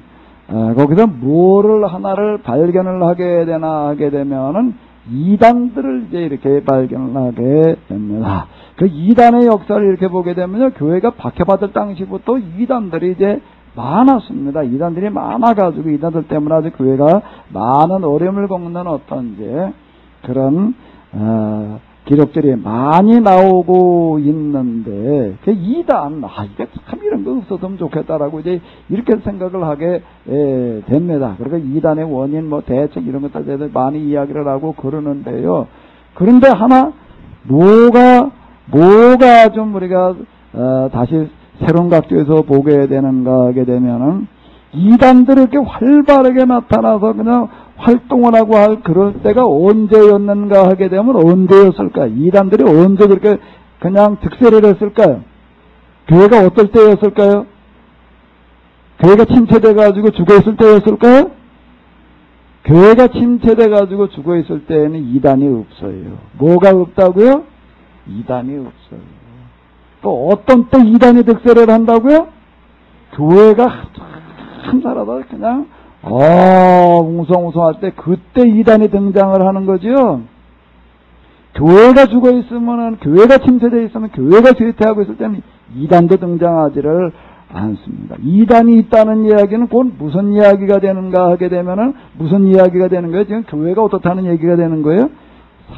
거기서 뭐를 하나를 발견을 하게 되면은, 이단들을 이제 이렇게 발견을 하게 됩니다. 그 이단의 역사를 이렇게 보게 되면요, 교회가 박해받을 당시부터 이단들이 이제 많았습니다. 이단들이 많아가지고, 이단들 때문에 아주 교회가 많은 어려움을 겪는 어떤 이제 그런, 기록들이 많이 나오고 있는데, 그 이단, 이게 참 이런 거 없었으면 좋겠다라고 이제 이렇게 생각을 하게 됩니다. 그리고 이단의 원인, 뭐 대책 이런 것들 대해서 많이 이야기를 하고 그러는데요. 그런데 하나, 뭐가 좀 우리가, 다시 새로운 각도에서 보게 되는가 하게 되면은, 이단들이 이렇게 활발하게 나타나서 그냥 활동을 하고 할 그럴 때가 언제였는가 하게 되면 언제였을까? 이단들이 언제 그렇게 그냥 득세를 했을까요? 교회가 어떨 때였을까요? 교회가 침체돼가지고 죽어있을 때였을까요? 교회가 침체돼가지고 죽어있을 때에는 이단이 없어요. 뭐가 없다고요? 이단이 없어요. 또 어떤 때 이단이 득세를 한다고요? 교회가 한 살아도 그냥 웅성웅성할 때 그때 이단이 등장을 하는 거죠. 교회가 죽어 있으면은, 교회가 침체되어 있으면, 교회가 쇠퇴하고 있을 때는 이단도 등장하지를 않습니다. 이단이 있다는 이야기는 곧 무슨 이야기가 되는가 하게 되면은 무슨 이야기가 되는 거예요? 지금 교회가 어떻다는 얘기가 되는 거예요?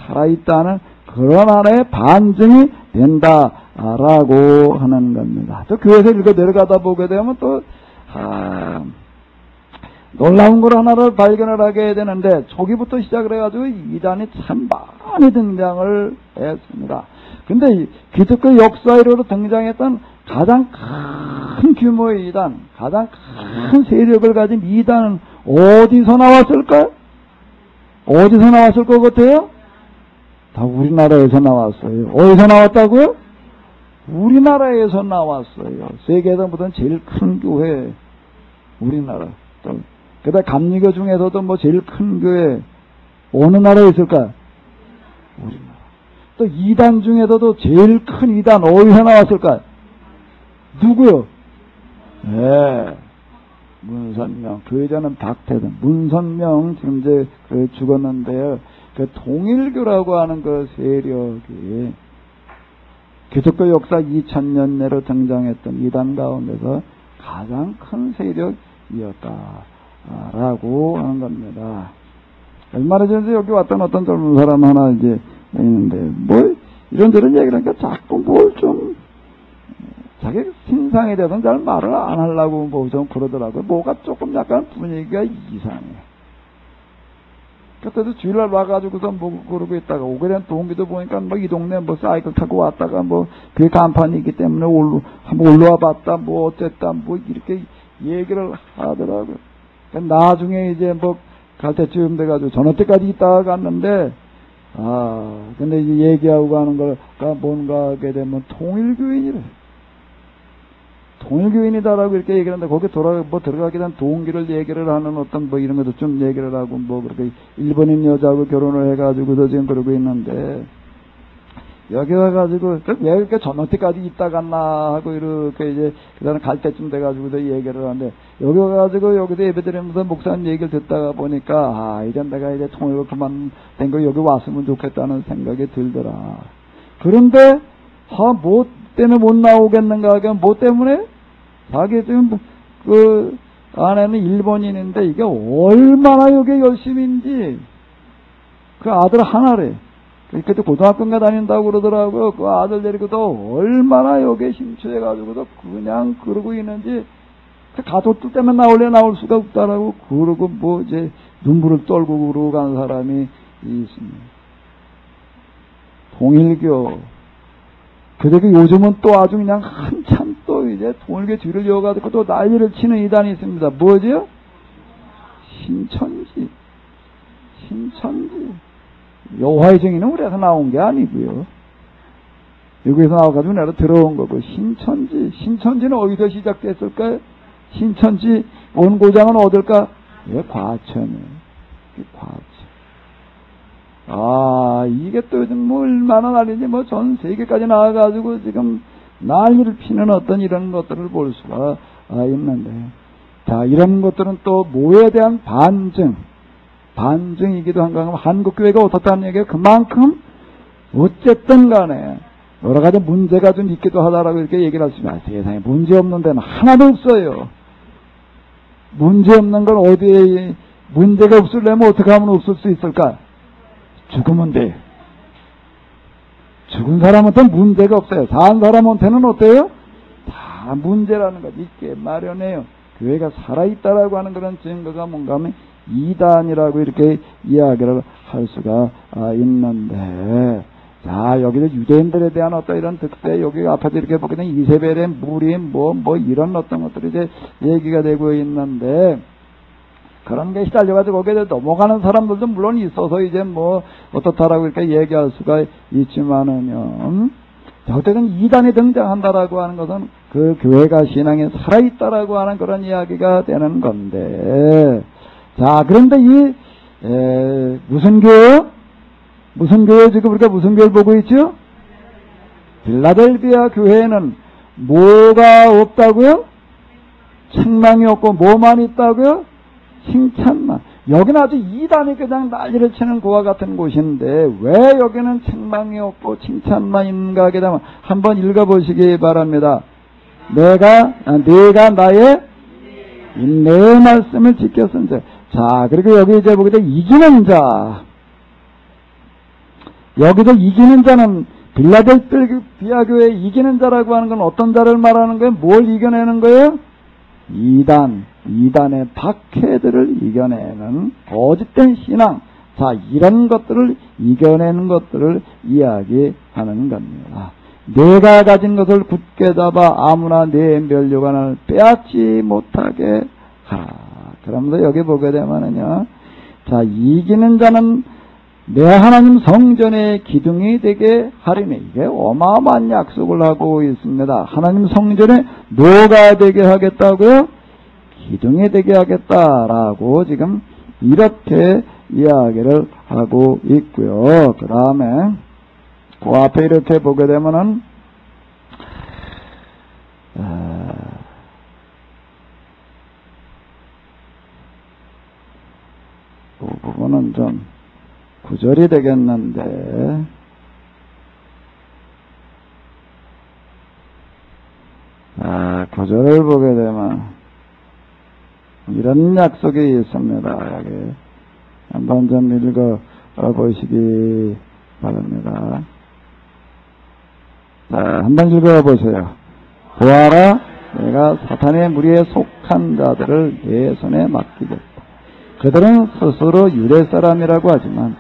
살아있다는 그런 하나의 반증이 된다라고 하는 겁니다. 또 교회에서 읽어 내려가다 보게 되면 또 놀라운 걸 하나를 발견을 하게 되는데, 초기부터 시작을 해가지고 이단이 참 많이 등장을 했습니다. 근데 기독교 역사로 등장했던 가장 큰 규모의 이단, 가장 큰 세력을 가진 이단은 어디서 나왔을까요? 어디서 나왔을 것 같아요? 다 우리나라에서 나왔어요. 어디서 나왔다고요? 우리나라에서 나왔어요. 세계에서 보던 제일 큰 교회, 우리나라. 그다음 감리교 중에서도 뭐 제일 큰 교회 어느 나라에 있을까요? 우리나라. 또 이단 중에서도 제일 큰 이단 어디서 나왔을까요? 누구요? 네, 문선명. 그 여자는 박태선. 문선명 지금 이제 죽었는데요. 그 통일교라고 하는 그 세력이 기독교 역사 2000년 내로 등장했던 이단 가운데서 가장 큰 세력이었다라고 하는 겁니다. 얼마나 전에 여기 왔던 어떤 젊은 사람 하나 이제 있는데, 뭐 이런저런 얘기를 하니까 자꾸 뭘 좀 자기 신상에 대해서는 잘 말을 안 하려고 뭐 좀 그러더라고요. 뭐가 조금 약간 분위기가 이상해. 그때도 주일날 와가지고서 뭐 그러고 있다가 오게 된 동기도 보니까 뭐 이 동네 뭐 사이클 타고 왔다가 뭐 그게 간판이기 때문에 한번 올라와 봤다 뭐 어쨌다 뭐 이렇게 얘기를 하더라고요. 나중에 이제 뭐 갈 때쯤 돼가지고 저녁 때까지 있다가 갔는데, 근데 이제 얘기하고 가는 걸가 뭔가 하게 되면 통일교인이래. 통일교인이다라고 이렇게 얘기를 하는데, 거기 들어가게 된 동기를 얘기를 하는 어떤 뭐 이런 것도 좀 얘기를 하고, 뭐 그렇게 일본인 여자하고 결혼을 해가지고도 지금 그러고 있는데, 여기 와가지고 왜 이렇게 저녁 때까지 있다 갔나 하고 이렇게 이제 그다음에 갈 때쯤 돼가지고도 얘기를 하는데, 여기 와가지고 여기서 예배드리면서 목사님 얘기를 듣다가 보니까 이제 내가 이제 통일교 그만된 거 여기 왔으면 좋겠다는 생각이 들더라. 그런데 뭐 때문에 못 나오겠는가 하면 뭐 때문에? 자기 지금 그 아내는 일본인인데 이게 얼마나 여기 열심인지, 그 아들 하나래. 그때 고등학교인가 다닌다고 그러더라고요. 그 아들 데리고도 얼마나 여기에 심취해가지고도 그냥 그러고 있는지, 가족들 때문에 나올 수가 없다라고 그러고 뭐 이제 눈물을 떨고 그러고 간 사람이 있습니다. 통일교. 그래도 요즘은 또 아주 그냥 한참 또 이제 통일교 뒤를 이어가지고 또 난리를 치는 이단이 있습니다. 뭐죠? 신천지. 여호와의 증인은 우리에서 나온 게 아니고요. 여기서 나와가지고 내가 들어온 거고, 신천지는 어디서 시작됐을까요? 신천지 원고장은 어딜까? 예, 과천이에요. 과천. 이게 또 요즘 뭐 얼마나 난리인지 뭐 전 세계까지 나와가지고 지금 난리를 피는 어떤 이런 것들을 볼 수가 있는데, 자, 이런 것들은 또 뭐에 대한 반증이기도 한가 하면 한국교회가 어떻다는 얘기가 그만큼 어쨌든 간에 여러 가지 문제가 좀 있기도 하다라고 이렇게 얘기를 하시면, 세상에 문제 없는 데는 하나도 없어요. 문제 없는 건 어디에, 문제가 없으려면 어떻게 하면 없을 수 있을까? 죽으면 돼. 죽은 사람한테는 문제가 없어요. 산 사람한테는 어때요? 다 문제라는 거 있게 마련해요. 교회가 살아있다라고 하는 그런 증거가 뭔가 하면 이단이라고 이렇게 이야기를 할 수가 있는데, 자, 여기서 유대인들에 대한 어떤 이런 특세, 여기 앞에서 이렇게 보게 되면 이세벨의 무림, 뭐 이런 어떤 것들이 이제 얘기가 되고 있는데, 그런 게 시달려가지고 거기에 넘어가는 사람들도 물론 있어서 이제 뭐 어떻다라고 이렇게 얘기할 수가 있지만은요, 어쨌든 이단이 등장한다라고 하는 것은 그 교회가 신앙에 살아있다라고 하는 그런 이야기가 되는 건데, 자, 그런데 무슨 교회요? 무슨 교회 지금 우리가 무슨 교회를 보고 있죠? 빌라델비아 교회는 뭐가 없다고요? 책망이 없고 뭐만 있다고요? 칭찬만. 여기는 아주 이단이 그냥 난리를 치는 그와 같은 곳인데 왜 여기는 책망이 없고 칭찬만 있는가 하게 되면 한번 읽어보시기 바랍니다. 내가 나의 내 말씀을 지켰은지. 자, 그리고 여기 이제 보게 되면 이기는 자. 여기서 이기는 자는 빌라델비아 교회 이기는 자라고 하는 건 어떤 자를 말하는 거예요? 뭘 이겨내는 거예요? 이단의 박해들을 이겨내는 거짓된 신앙. 자, 이런 것들을 이겨내는 것들을 이야기하는 겁니다. 내가 가진 것을 굳게 잡아 아무나 내 면류관을 빼앗지 못하게 하라. 그러면서 여기 보게 되면은요, 자, 이기는 자는 내 하나님 성전의 기둥이 되게 하리니. 이게 어마어마한 약속을 하고 있습니다. 하나님 성전에 뭐가 되게 하겠다고요? 기둥이 되게 하겠다라고 지금 이렇게 이야기를 하고 있고요. 그 다음에 그 앞에 이렇게 보게 되면은 그 부분은 좀 구절이 되겠는데, 구절을 보게 되면 이런 약속이 있습니다. 여기 한번 좀 읽어 보시기 바랍니다. 자, 한번 읽어 보세요. 보아라, 내가 사탄의 무리에 속한 자들을 내 손에 맡기겠다. 그들은 스스로 유대 사람이라고 하지만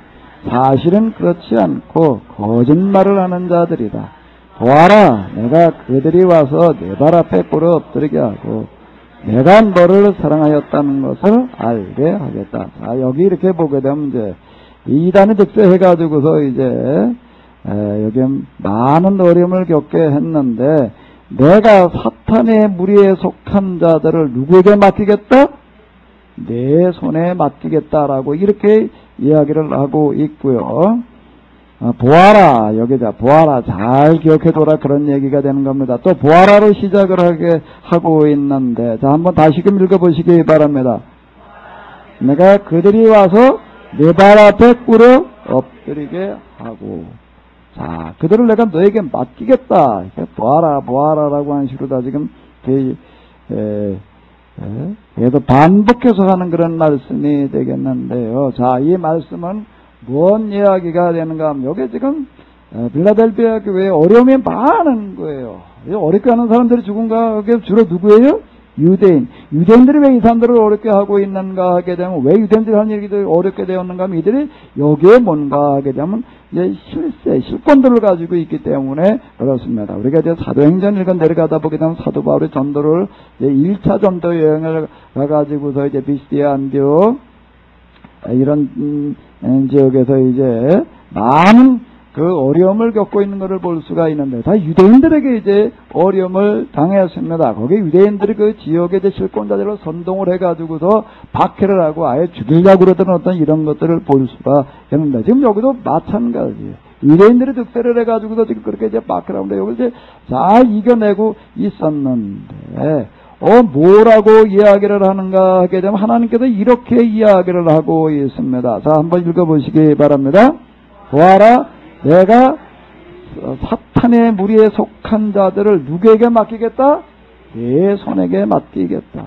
사실은 그렇지 않고 거짓말을 하는 자들이다. 보아라, 내가 그들이 와서 내 발 앞에 꿇어 엎드리게 하고 내가 너를 사랑하였다는 것을 알게 하겠다. 자, 여기 이렇게 보게 되면 이제 이단이 득세해가지고서 이제 여기 많은 어려움을 겪게 했는데, 내가 사탄의 무리에 속한 자들을 누구에게 맡기겠다? 내 손에 맡기겠다라고 이렇게 이야기를 하고 있고요. 보아라, 여기다 보아라, 잘 기억해둬라, 그런 얘기가 되는 겁니다. 또 보아라로 시작을 하고 있는데, 자, 한번 다시금 읽어보시기 바랍니다. 내가 그들이 와서 내 발 앞에 꿇어 엎드리게 하고, 자, 그들을 내가 너에게 맡기겠다. 보아라라고 하는 식으로 다 지금 그래도 반복해서 하는 그런 말씀이 되겠는데요. 자, 이 말씀은 뭔 이야기가 되는가 하면, 여기 지금 빌라델비아 교회에 어려움이 많은 거예요. 어렵게 하는 사람들이 죽은가 하게 주로 누구예요? 유대인들이 왜 이 사람들을 어렵게 하고 있는가 하게 되면, 왜 유대인들이 하는 얘기들이 어렵게 되었는가 하면, 이들이 여기에 뭔가 하게 되면 이제 실권들을 가지고 있기 때문에 그렇습니다. 우리가 이제 사도행전 읽은 내려가다 보게 되면 사도 바울의 전도를 이제 1차 전도 여행을 가가지고서 이제 비시디아, 안디옥, 이런 지역에서 이제 많은 그 어려움을 겪고 있는 것을 볼 수가 있는데, 다 유대인들에게 이제 어려움을 당했습니다. 거기 유대인들이 그 지역의 이제 실권자들을 선동을 해가지고서 박해를 하고 아예 죽이려고 그러던 어떤 이런 것들을 볼 수가 있는데, 지금 여기도 마찬가지예요. 유대인들이 득세를 해가지고서 지금 그렇게 이제 박해를 하는데, 여기 이제 잘 이겨내고 있었는데, 뭐라고 이야기를 하는가 하게 되면 하나님께서 이렇게 이야기를 하고 있습니다. 자, 한번 읽어보시기 바랍니다. 보아라, 내가 사탄의 무리에 속한 자들을 누구에게 맡기겠다? 내 손에게 맡기겠다.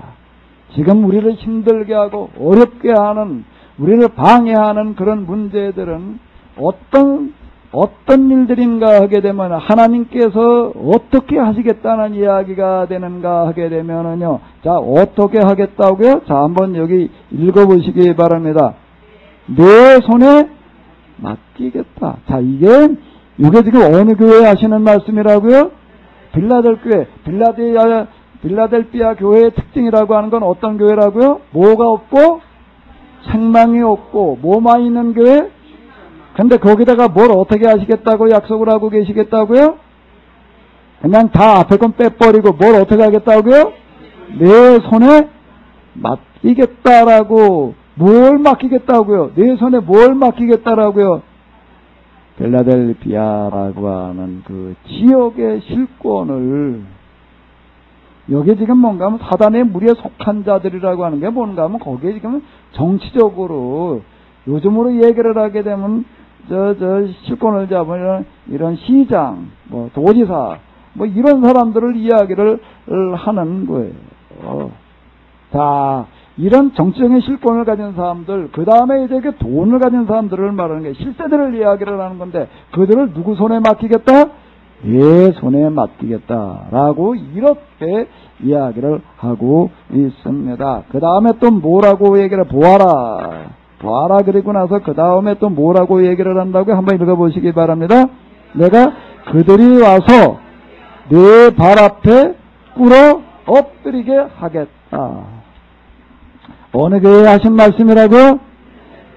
지금 우리를 힘들게 하고 어렵게 하는, 우리를 방해하는 그런 문제들은 어떤 일들인가 하게 되면 하나님께서 어떻게 하시겠다는 이야기가 되는가 하게 되면은요. 자, 어떻게 하겠다고요? 자, 한번 여기 읽어보시기 바랍니다. 내 손에 맡기겠다. 자, 이게 지금 어느 교회에 하시는 말씀이라고요? 빌라델피아 교회의 특징이라고 하는 건 어떤 교회라고요? 뭐가 없고 책망이 없고 뭐만 있는 교회? 근데 거기다가 뭘 어떻게 하시겠다고 약속을 하고 계시겠다고요? 그냥 다 앞에 건 빼버리고 뭘 어떻게 하겠다고요? 내 손에 맡기겠다라고. 뭘 맡기겠다고요? 내 손에 뭘 맡기겠다라고요? 빌라델피아라고 하는 그 지역의 실권을, 여기 지금 뭔가 하면 사단의 무리에 속한 자들이라고 하는 게 뭔가 하면 거기에 지금 정치적으로 요즘으로 얘기를 하게 되면 실권을 잡은 이런 시장, 도지사, 이런 사람들을 이야기를 하는 거예요. 자, 이런 정치적인 실권을 가진 사람들, 그 다음에 이제 그 돈을 가진 사람들을 말하는 게 실세들을 이야기를 하는 건데, 그들을 누구 손에 맡기겠다? 내 손에 맡기겠다라고 이렇게 이야기를 하고 있습니다. 그 다음에 또 뭐라고 얘기를, 보아라 그리고 나서 그 다음에 또 뭐라고 얘기를 한다고 한번 읽어보시기 바랍니다. 내가 그들이 와서 내 발 앞에 꿇어 엎드리게 하겠다. 어느 교회에 하신 말씀이라고요?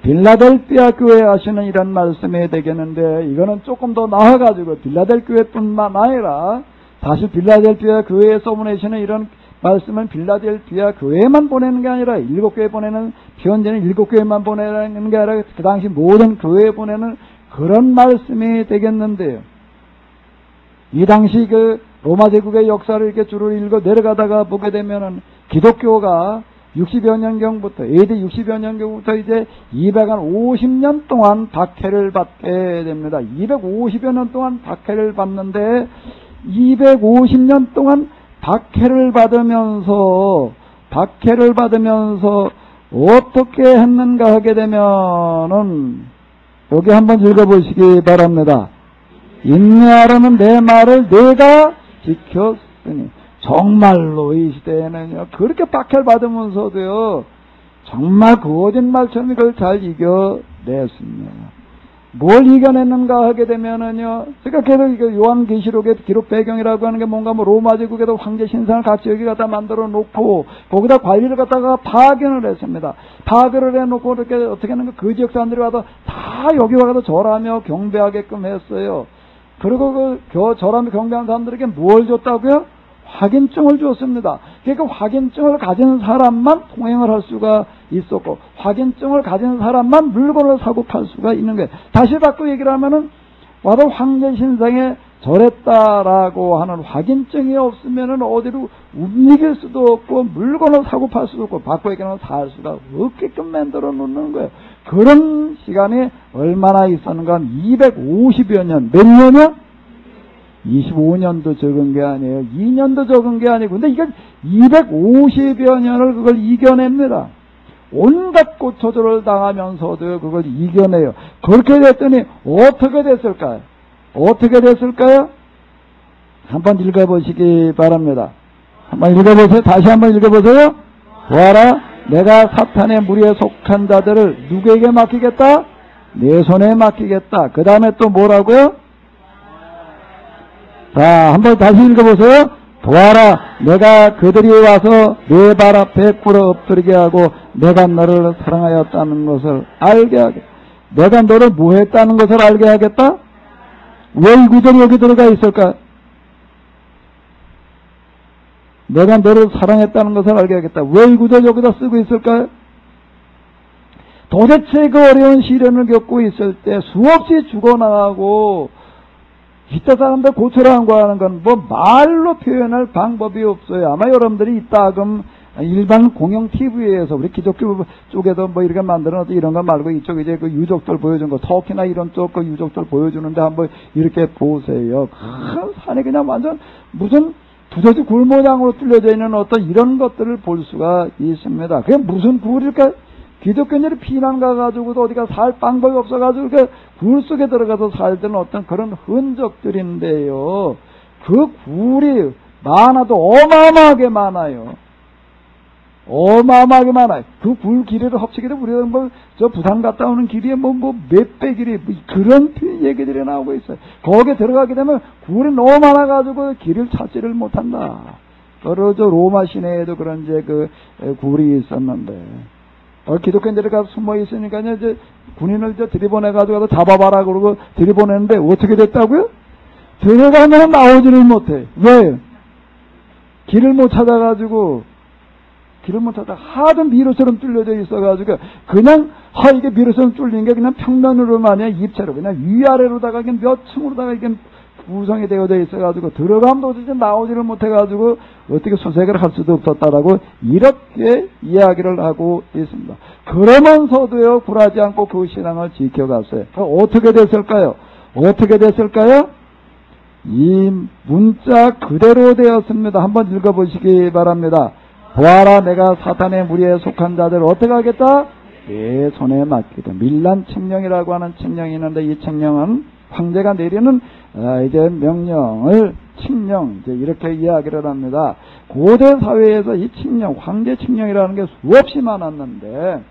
빌라델피아 교회에 하시는 이런 말씀이 되겠는데, 이거는 조금 더 나아가지고 빌라델피아뿐만 아니라 사실 빌라델피아 교회에서 보내시는 이런 말씀은 빌라델피아 교회만 보내는 게 아니라 7교회 보내는, 현재는 7교회만 보내는 게 아니라 그 당시 모든 교회에 보내는 그런 말씀이 되겠는데요. 이 당시 그 로마 제국의 역사를 이렇게 줄을 읽어 내려가다가 보게 되면은 기독교가 60여 년경부터, AD 60여 년경부터 이제 250년 동안 박해를 받게 됩니다. 250여 년 동안 박해를 받는데, 250년 동안 박해를 받으면서 어떻게 했는가 하게 되면은, 여기 한번 읽어보시기 바랍니다. 인내하라는 내 말을 내가 지켰으니. 정말로 이 시대에는요, 그렇게 박해를 받으면서도요, 정말 거짓말처럼 이걸 잘 이겨냈습니다. 뭘 이겨냈는가 하게 되면은요, 생각해도 이거 요한계시록의 기록 배경이라고 하는 게 뭔가 로마 제국에도 황제 신상을 같이 여기 갖다 만들어 놓고, 거기다 관리를 갖다가 파견을 했습니다. 파견을 해놓고 이렇게 어떻게 하는 거, 그 지역 사람들이 와서 다 여기 와서 절하며 경배하게끔 했어요. 그리고 절하며 경배하는 사람들에게 뭘 줬다고요? 확인증을 줬습니다. 그러니까 확인증을 가진 사람만 통행을 할 수가 있었고, 확인증을 가진 사람만 물건을 사고 팔 수가 있는 거예요. 다시 바꿔 얘기를 하면은, 와도 황제 신상에 절했다라고 하는 확인증이 없으면은 어디로 움직일 수도 없고, 물건을 사고 팔 수도 없고, 바꿔 얘기하면 살 수가 없게끔 만들어 놓는 거예요. 그런 시간이 얼마나 있었는가? 250여 년. 몇 년이요? 25년도 적은 게 아니에요. 2년도 적은 게 아니고. 근데 이건 250여 년을 그걸 이겨냅니다. 온갖 고초들을 당하면서도 그걸 이겨내요. 그렇게 됐더니 어떻게 됐을까요? 어떻게 됐을까요? 한번 읽어보시기 바랍니다. 한번 읽어보세요. 다시 한번 읽어보세요. 보아라, 내가 사탄의 무리에 속한 자들을 누구에게 맡기겠다? 내 손에 맡기겠다. 그 다음에 또 뭐라고요? 자, 한번 다시 읽어보세요. 보아라, 내가 그들이 와서 내 발 앞에 꿇어 엎드리게 하고 내가 너를 사랑하였다는 것을 알게 하겠다. 내가 너를 뭐 했다는 것을 알게 하겠다? 왜 이 구절이 여기 들어가 있을까? 내가 너를 사랑했다는 것을 알게 하겠다. 왜 이 구절 여기다 쓰고 있을까요? 도대체 그 어려운 시련을 겪고 있을 때 수없이 죽어나가고 이따 사람들 고쳐라고 하는 건 뭐 말로 표현할 방법이 없어요. 아마 여러분들이 이따금 일반 공영 TV에서 우리 기독교 쪽에도 뭐 이렇게 만드는 이런 거 말고 이쪽 이제 그 유족들 보여준 거, 터키나 이런 쪽 그 유족들 보여주는데 한번 이렇게 보세요. 큰 산이 그냥 완전 무슨 두더지 굴 모양으로 뚫려져 있는 어떤 이런 것들을 볼 수가 있습니다. 그게 무슨 굴일까요? 기독교인들이 피난 가가지고도 어디가 살 방법이 없어가지고 그 굴 속에 들어가서 살던 어떤 그런 흔적들인데요. 그 굴이 많아도 어마어마하게 많아요. 어마어마하게 많아요. 그 굴 길이를 합치게 되면 우리가 뭐 저 부산 갔다 오는 길이에 뭐 몇 배 길이 뭐 그런 얘기들이 나오고 있어요. 거기에 들어가게 되면 굴이 너무 많아가지고 길을 찾지를 못한다. 바로 저 로마 시내에도 그런 이제 그 굴이 있었는데. 기독교인들이 가서 숨어 있으니까요, 이제 군인을 이제 들이보내가지고 잡아봐라 그러고 들이보내는데 어떻게 됐다고요? 들어가면 나오지를 못해. 왜? 길을 못 찾아가지고, 길을 못 찾아 하도 미로처럼 뚫려져 있어가지고, 그냥, 이게 미로처럼 뚫린 게 그냥 평면으로만 아니라 입체로, 그냥 위아래로다가 이게 몇 층으로다가 이게 구성이 되어져 있어가지고, 들어가면 도대체 나오지를 못해가지고, 어떻게 수색을 할 수도 없었다라고, 이렇게 이야기를 하고 있습니다. 그러면서도요, 굴하지 않고 그 신앙을 지켜갔어요. 어떻게 됐을까요? 어떻게 됐을까요? 이 문자 그대로 되었습니다. 한번 읽어보시기 바랍니다. 보아라, 내가 사탄의 무리에 속한 자들을 어떻게 하겠다? 내 손에 맡기다. 밀란 칙령이라고 하는 칙령이 있는데, 이 칙령은 황제가 내리는 이제 명령을 칙령, 이제 이렇게 이야기를 합니다. 고대 사회에서 이 칙령, 황제 칙령이라는 게 수없이 많았는데,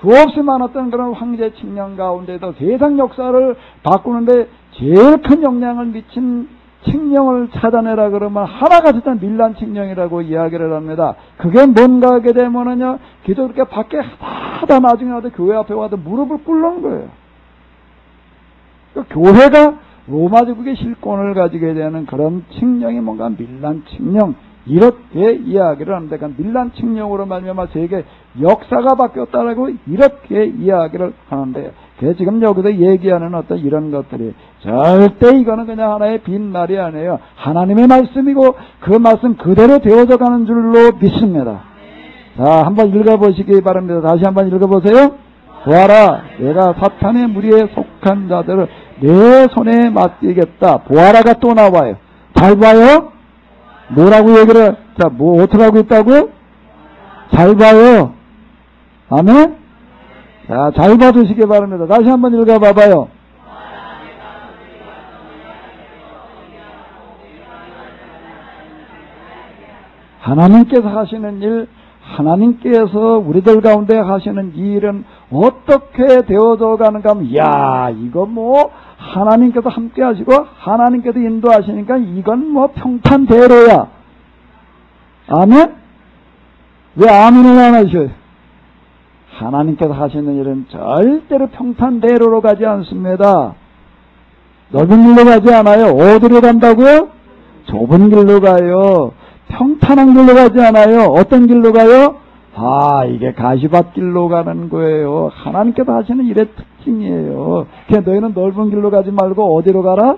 수없이 많았던 그런 황제 칙령 가운데도 세상 역사를 바꾸는데 제일 큰 영향을 미친 칙령을 찾아내라 그러면 하나가 진짜 밀란 칙령이라고 이야기를 합니다. 그게 뭔가 하게 되면은요, 기독교 밖에 하다 나중에 와도 교회 앞에 와도 무릎을 꿇는 거예요. 교회가 로마 제국의 실권을 가지게 되는 그런 칙령이 뭔가 밀란 칙령, 이렇게 이야기를 하는데, 그 밀란 칙령으로 말미암아 세계 역사가 바뀌었다라고 이렇게 이야기를 하는데, 지금 여기서 얘기하는 어떤 이런 것들이 절대 이거는 그냥 하나의 빈말이 아니에요. 하나님의 말씀이고 그 말씀 그대로 되어져 가는 줄로 믿습니다. 자, 한번 읽어보시기 바랍니다. 다시 한번 읽어보세요. 보아라, 내가 사탄의 무리에 속한 자들을 내 손에 맡기겠다. 보아라가 또 나와요. 잘 봐요. 뭐라고 얘기를, 자, 뭐 어떻게 하고 있다고요? 잘 봐요. 아멘? 자, 잘 봐주시기 바랍니다. 다시 한번 읽어봐봐요. 하나님께서 하시는 일, 하나님께서 우리들 가운데 하시는 이 일은 어떻게 되어져 가는가 하면, 야, 이거 뭐 하나님께서 함께 하시고 하나님께서 인도하시니까 이건 뭐 평탄대로야. 아멘? 왜 아멘을 안 하셔요? 하나님께서 하시는 일은 절대로 평탄대로로 가지 않습니다. 넓은 길로 가지 않아요. 어디로 간다고요? 좁은 길로 가요. 평탄한 길로 가지 않아요. 어떤 길로 가요? 이게 가시밭길로 가는 거예요. 하나님께서 하시는 일의 특징이에요. 그냥 너희는 넓은 길로 가지 말고 어디로 가라?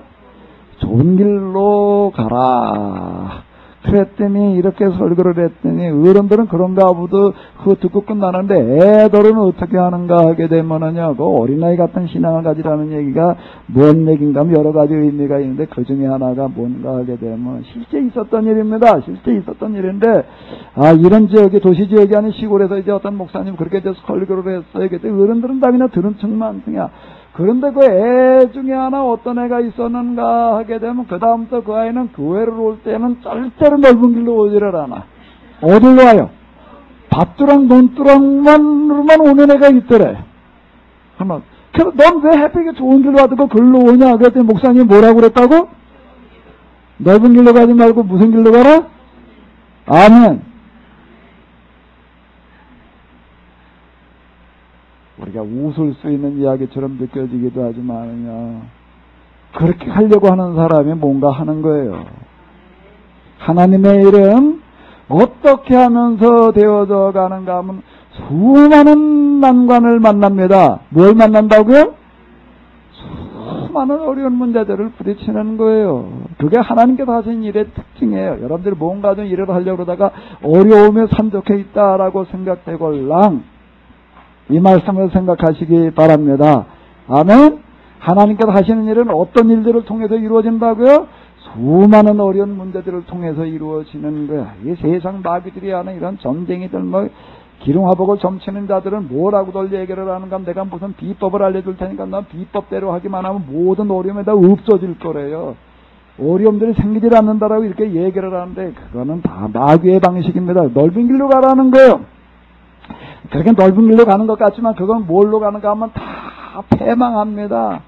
좁은 길로 가라. 그랬더니 이렇게 설교를 했더니 어른들은 그런가 보도 그거 듣고 끝나는데 애들은 어떻게 하는가 하게 되면은요, 그 어린아이 같은 신앙을 가지라는 얘기가 뭔 얘기인가 하면 여러 가지 의미가 있는데 그 중에 하나가 뭔가 하게 되면 실제 있었던 일입니다. 실제 있었던 일인데, 이런 지역이 도시 지역이 아닌 시골에서 이제 어떤 목사님 그렇게 이제 설교를 했어요. 그때 어른들은 다 그냥 들은 척만 그냥. 그런데 그 애 중에 하나 어떤 애가 있었는가 하게 되면 그 다음부터 그 아이는 교회를 올 때는 절대로 넓은 길로 오지를 않아. 어디로 와요? 밥두랑 논두랑만으로만 오는 애가 있더래. 그래서 넌 왜 해피게 좋은 길로 와도 글로 오냐? 그랬더니 목사님이 뭐라고 그랬다고? 넓은 길로 가지 말고 무슨 길로 가라? 아멘. 우리가 웃을 수 있는 이야기처럼 느껴지기도 하지만요, 그렇게 하려고 하는 사람이 뭔가 하는 거예요. 하나님의 일은 어떻게 하면서 되어져 가는가 하면 수많은 난관을 만납니다. 뭘 만난다고요? 수많은 어려운 문제들을 부딪히는 거예요. 그게 하나님께서 하신 일의 특징이에요. 여러분들이 뭔가 좀 일을 하려고 그러다가 어려움에 산적해 있다라고 생각되걸랑 이 말씀을 생각하시기 바랍니다. 아멘. 하나님께서 하시는 일은 어떤 일들을 통해서 이루어진다고요? 수많은 어려운 문제들을 통해서 이루어지는 거야. 이 세상 마귀들이 하는 이런 전쟁이들, 뭐 기름화복을 점치는 자들은 뭐라고들 얘기를 하는가? 내가 무슨 비법을 알려줄 테니까 난 비법대로 하기만 하면 모든 어려움이 다 없어질 거래요. 어려움들이 생기질 않는다라고 이렇게 얘기를 하는데 그거는 다 마귀의 방식입니다. 넓은 길로 가라는 거예요. 그렇게 넓은 길로 가는 것 같지만 그건 뭘로 가는가 하면 다 패망합니다.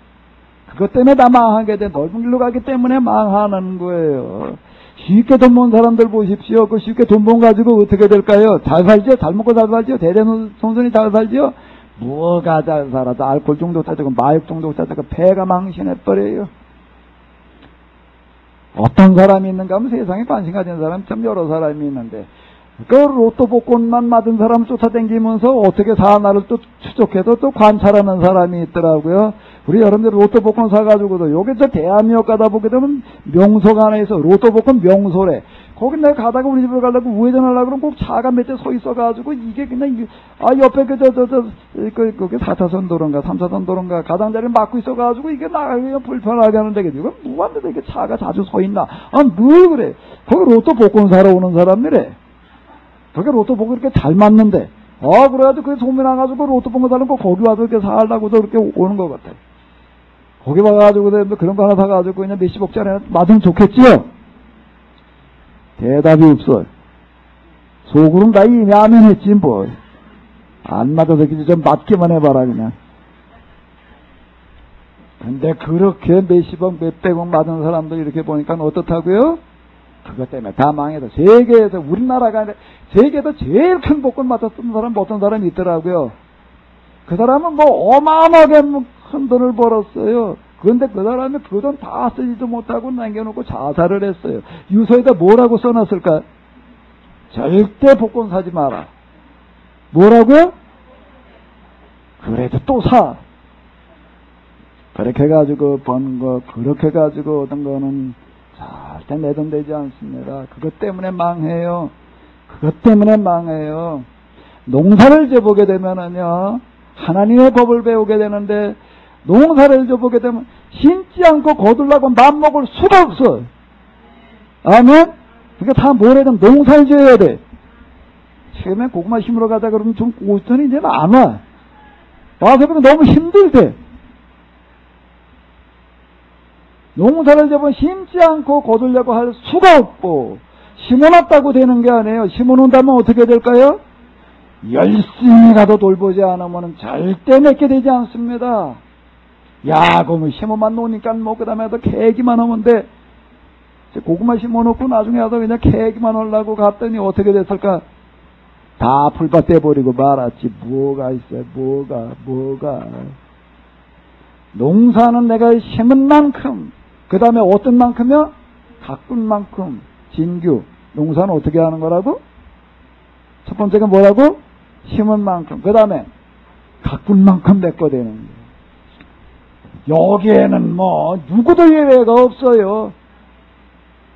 그것 때문에 다 망하게 돼. 넓은 길로 가기 때문에 망하는 거예요. 쉽게 돈 번 사람들 보십시오. 그 쉽게 돈 번 가지고 어떻게 될까요? 잘 살지요? 잘 먹고 잘 살지요? 대대손손이 잘 살지요? 뭐가 잘 살아도 알코올 중독 자자고 마약 중독 자자고 폐가 망신해버려요. 어떤 사람이 있는가 하면 세상에 관심 가진 사람이 참 여러 사람이 있는데 그 로또 복권만 맞은 사람 쫓아다니면서 어떻게 사나를 또 추적해서 또 관찰하는 사람이 있더라고요. 우리 여러분들 로또 복권 사가지고도 여기 저 대한민국 가다 보게 되면 명소가 하나 있어. 로또 복권 명소래. 거기 내가 가다가 우리 집에 가려고 우회전하려고 그러면 꼭 차가 몇 대 서 있어가지고 이게 그냥 옆에 그게 4차선 도로인가 3차선 도로인가 가장자리를 막고 있어가지고 이게 나가기가 불편하게 하는데 이거 누구한테 이게 차가 자주 서 있나? 늘 그래. 거기 로또 복권 사러 오는 사람이래. 그게 로또 복권 이렇게 잘 맞는데 그래가지고 그게 소문 나가지고 로또 복권 사는 거 거기 와서 이렇게 살라고도 이렇게 오는 것 같아. 거기 와가지고 그런 거 하나 사가지고 그냥 몇십억짜리 맞으면 좋겠지요? 대답이 없어. 속으로는 다 이미 아멘 했지 뭐. 안 맞아서 좀 맞기만 해봐라 그냥. 근데 그렇게 몇십억 몇백억 맞은 사람들 이렇게 보니까 어떻다고요? 그것 때문에 다 망해서 세계에서 우리나라가 아니라 세계에서 제일 큰 복권 맞았던 사람 어떤 사람이 있더라고요. 그 사람은 뭐 어마어마하게 큰 돈을 벌었어요. 그런데 그 사람이 그 돈 다 쓰지도 못하고 남겨놓고 자살을 했어요. 유서에다 뭐라고 써놨을까? 절대 복권 사지 마라. 뭐라고요? 그래도 또 사. 그렇게 해가지고 번 거, 그렇게 해가지고 얻은 거는 절대 내 돈 되지 않습니다. 그것 때문에 망해요. 그것 때문에 망해요. 농사를 져보게 되면은요, 하나님의 법을 배우게 되는데, 농사를 져보게 되면, 심지 않고 거둘라고 맘먹을 수가 없어. 아멘? 그러니까 다 뭐래든 농사를 지어야 돼. 처음에 고구마 심으러 가자 그러면 좀 오더니 이제는 안 와. 와서 보면 너무 힘들대. 농사를 져보면 심지 않고 거두려고 할 수가 없고, 심어놨다고 되는 게 아니에요. 심어놓는다면 어떻게 될까요? 열심히 가도 돌보지 않으면 절대 맺게 되지 않습니다. 야, 그러면 심어만 놓으니까 뭐, 그 다음에 또 캐기만 하면 돼. 고구마 심어놓고 나중에 와서 그냥 캐기만 하려고 갔더니 어떻게 됐을까? 다 풀밭 떼버리고 말았지. 뭐가 있어요, 뭐가. 농사는 내가 심은 만큼, 그 다음에 어떤 만큼이요? 가꾼 만큼, 진규. 농사는 어떻게 하는 거라고? 첫 번째가 뭐라고? 심은 만큼. 그 다음에 가꾼 만큼 메꿔대는 거예요. 여기에는 뭐 누구도 예외가 없어요.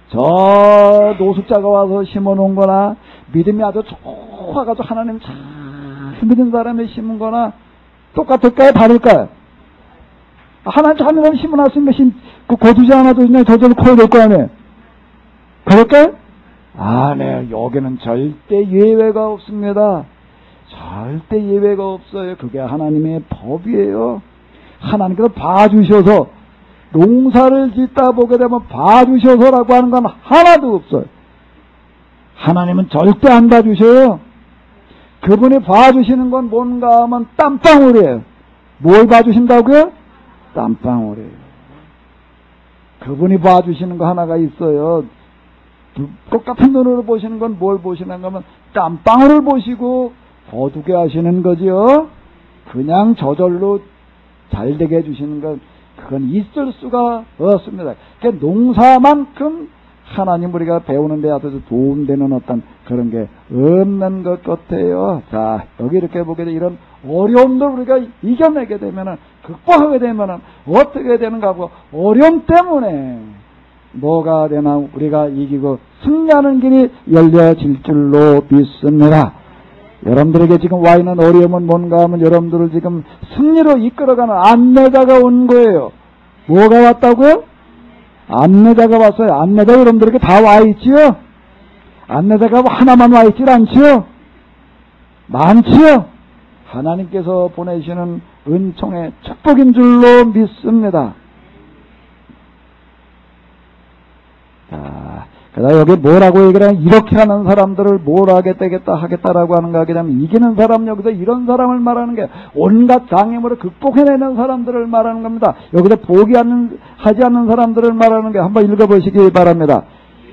저 노숙자가 와서 심어놓은 거나 믿음이 아주 좋아가지고 하나님 잘 믿은 사람이 심은 거나 똑같을까요? 다를까요? 하나님 잘 믿는 심어놨으면 그 거두지 않아도 그냥 저절로 커야 될 거 아니에요? 그럴까요? 네. 여기는 절대 예외가 없습니다. 절대 예외가 없어요. 그게 하나님의 법이에요. 하나님께서 봐주셔서, 농사를 짓다 보게 되면 봐주셔서라고 하는 건 하나도 없어요. 하나님은 절대 안 봐주셔요. 그분이 봐주시는 건 뭔가 하면 땀방울이에요. 뭘 봐주신다고요? 땀방울이에요. 그분이 봐주시는 거 하나가 있어요. 똑같은 눈으로 보시는 건 뭘 보시는가 하면 땀방울을 보시고 어두게 하시는 거죠. 그냥 저절로 잘 되게 해주시는 건 그건 있을 수가 없습니다. 그러니까 농사만큼 하나님 우리가 배우는 데 앞에서 도움되는 어떤 그런 게 없는 것 같아요. 자, 여기 이렇게 보게 돼 이런 어려움들 우리가 이겨내게 되면은, 극복하게 되면은 어떻게 되는가 하고, 어려움 때문에 뭐가 되나 우리가 이기고 승리하는 길이 열려질 줄로 믿습니다. 여러분들에게 지금 와 있는 어려움은 뭔가 하면 여러분들을 지금 승리로 이끌어가는 안내자가 온 거예요. 뭐가 왔다고요? 안내자가 왔어요. 안내자 여러분들에게 다 와 있지요? 안내자가 하나만 와 있질 않지요? 많지요? 하나님께서 보내시는 은총의 축복인 줄로 믿습니다. 자, 그다음 여기 뭐라고 얘기를 하면 이렇게 하는 사람들을 뭘 하겠다라고 하는가 하면 이기는 사람, 여기서 이런 사람을 말하는 게 온갖 장애물을 극복해내는 사람들을 말하는 겁니다. 여기서 포기하지 않는 사람들을 말하는 게 한번 읽어보시기 바랍니다.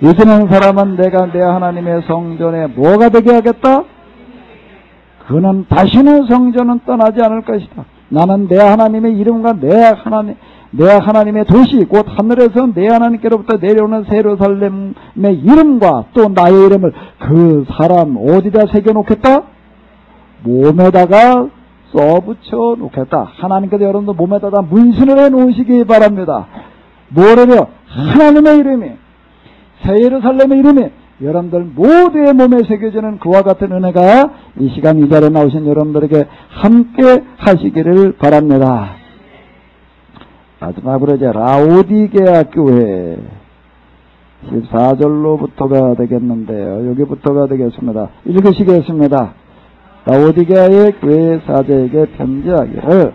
이기는 사람은 내가 내 하나님의 성전에 뭐가 되게 하겠다? 그는 다시는 성전은 떠나지 않을 것이다. 나는 내 하나님의 이름과 내 하나님의 도시 곧 하늘에서 내 하나님께로부터 내려오는 예루살렘의 이름과 또 나의 이름을 그 사람 어디다 새겨놓겠다? 몸에다가 써붙여 놓겠다. 하나님께서 여러분들 몸에다가 문신을 해놓으시기 바랍니다. 뭐래요? 하나님의 이름이, 새 예루살렘의 이름이 여러분들 모두의 몸에 새겨지는 그와 같은 은혜가 이 시간 이 자리에 나오신 여러분들에게 함께 하시기를 바랍니다. 마지막으로 이제 라오디게아 교회 14절로부터가 되겠는데요. 여기부터가 되겠습니다. 읽으시겠습니다. 라오디게아의 교회 사제에게 편지하기를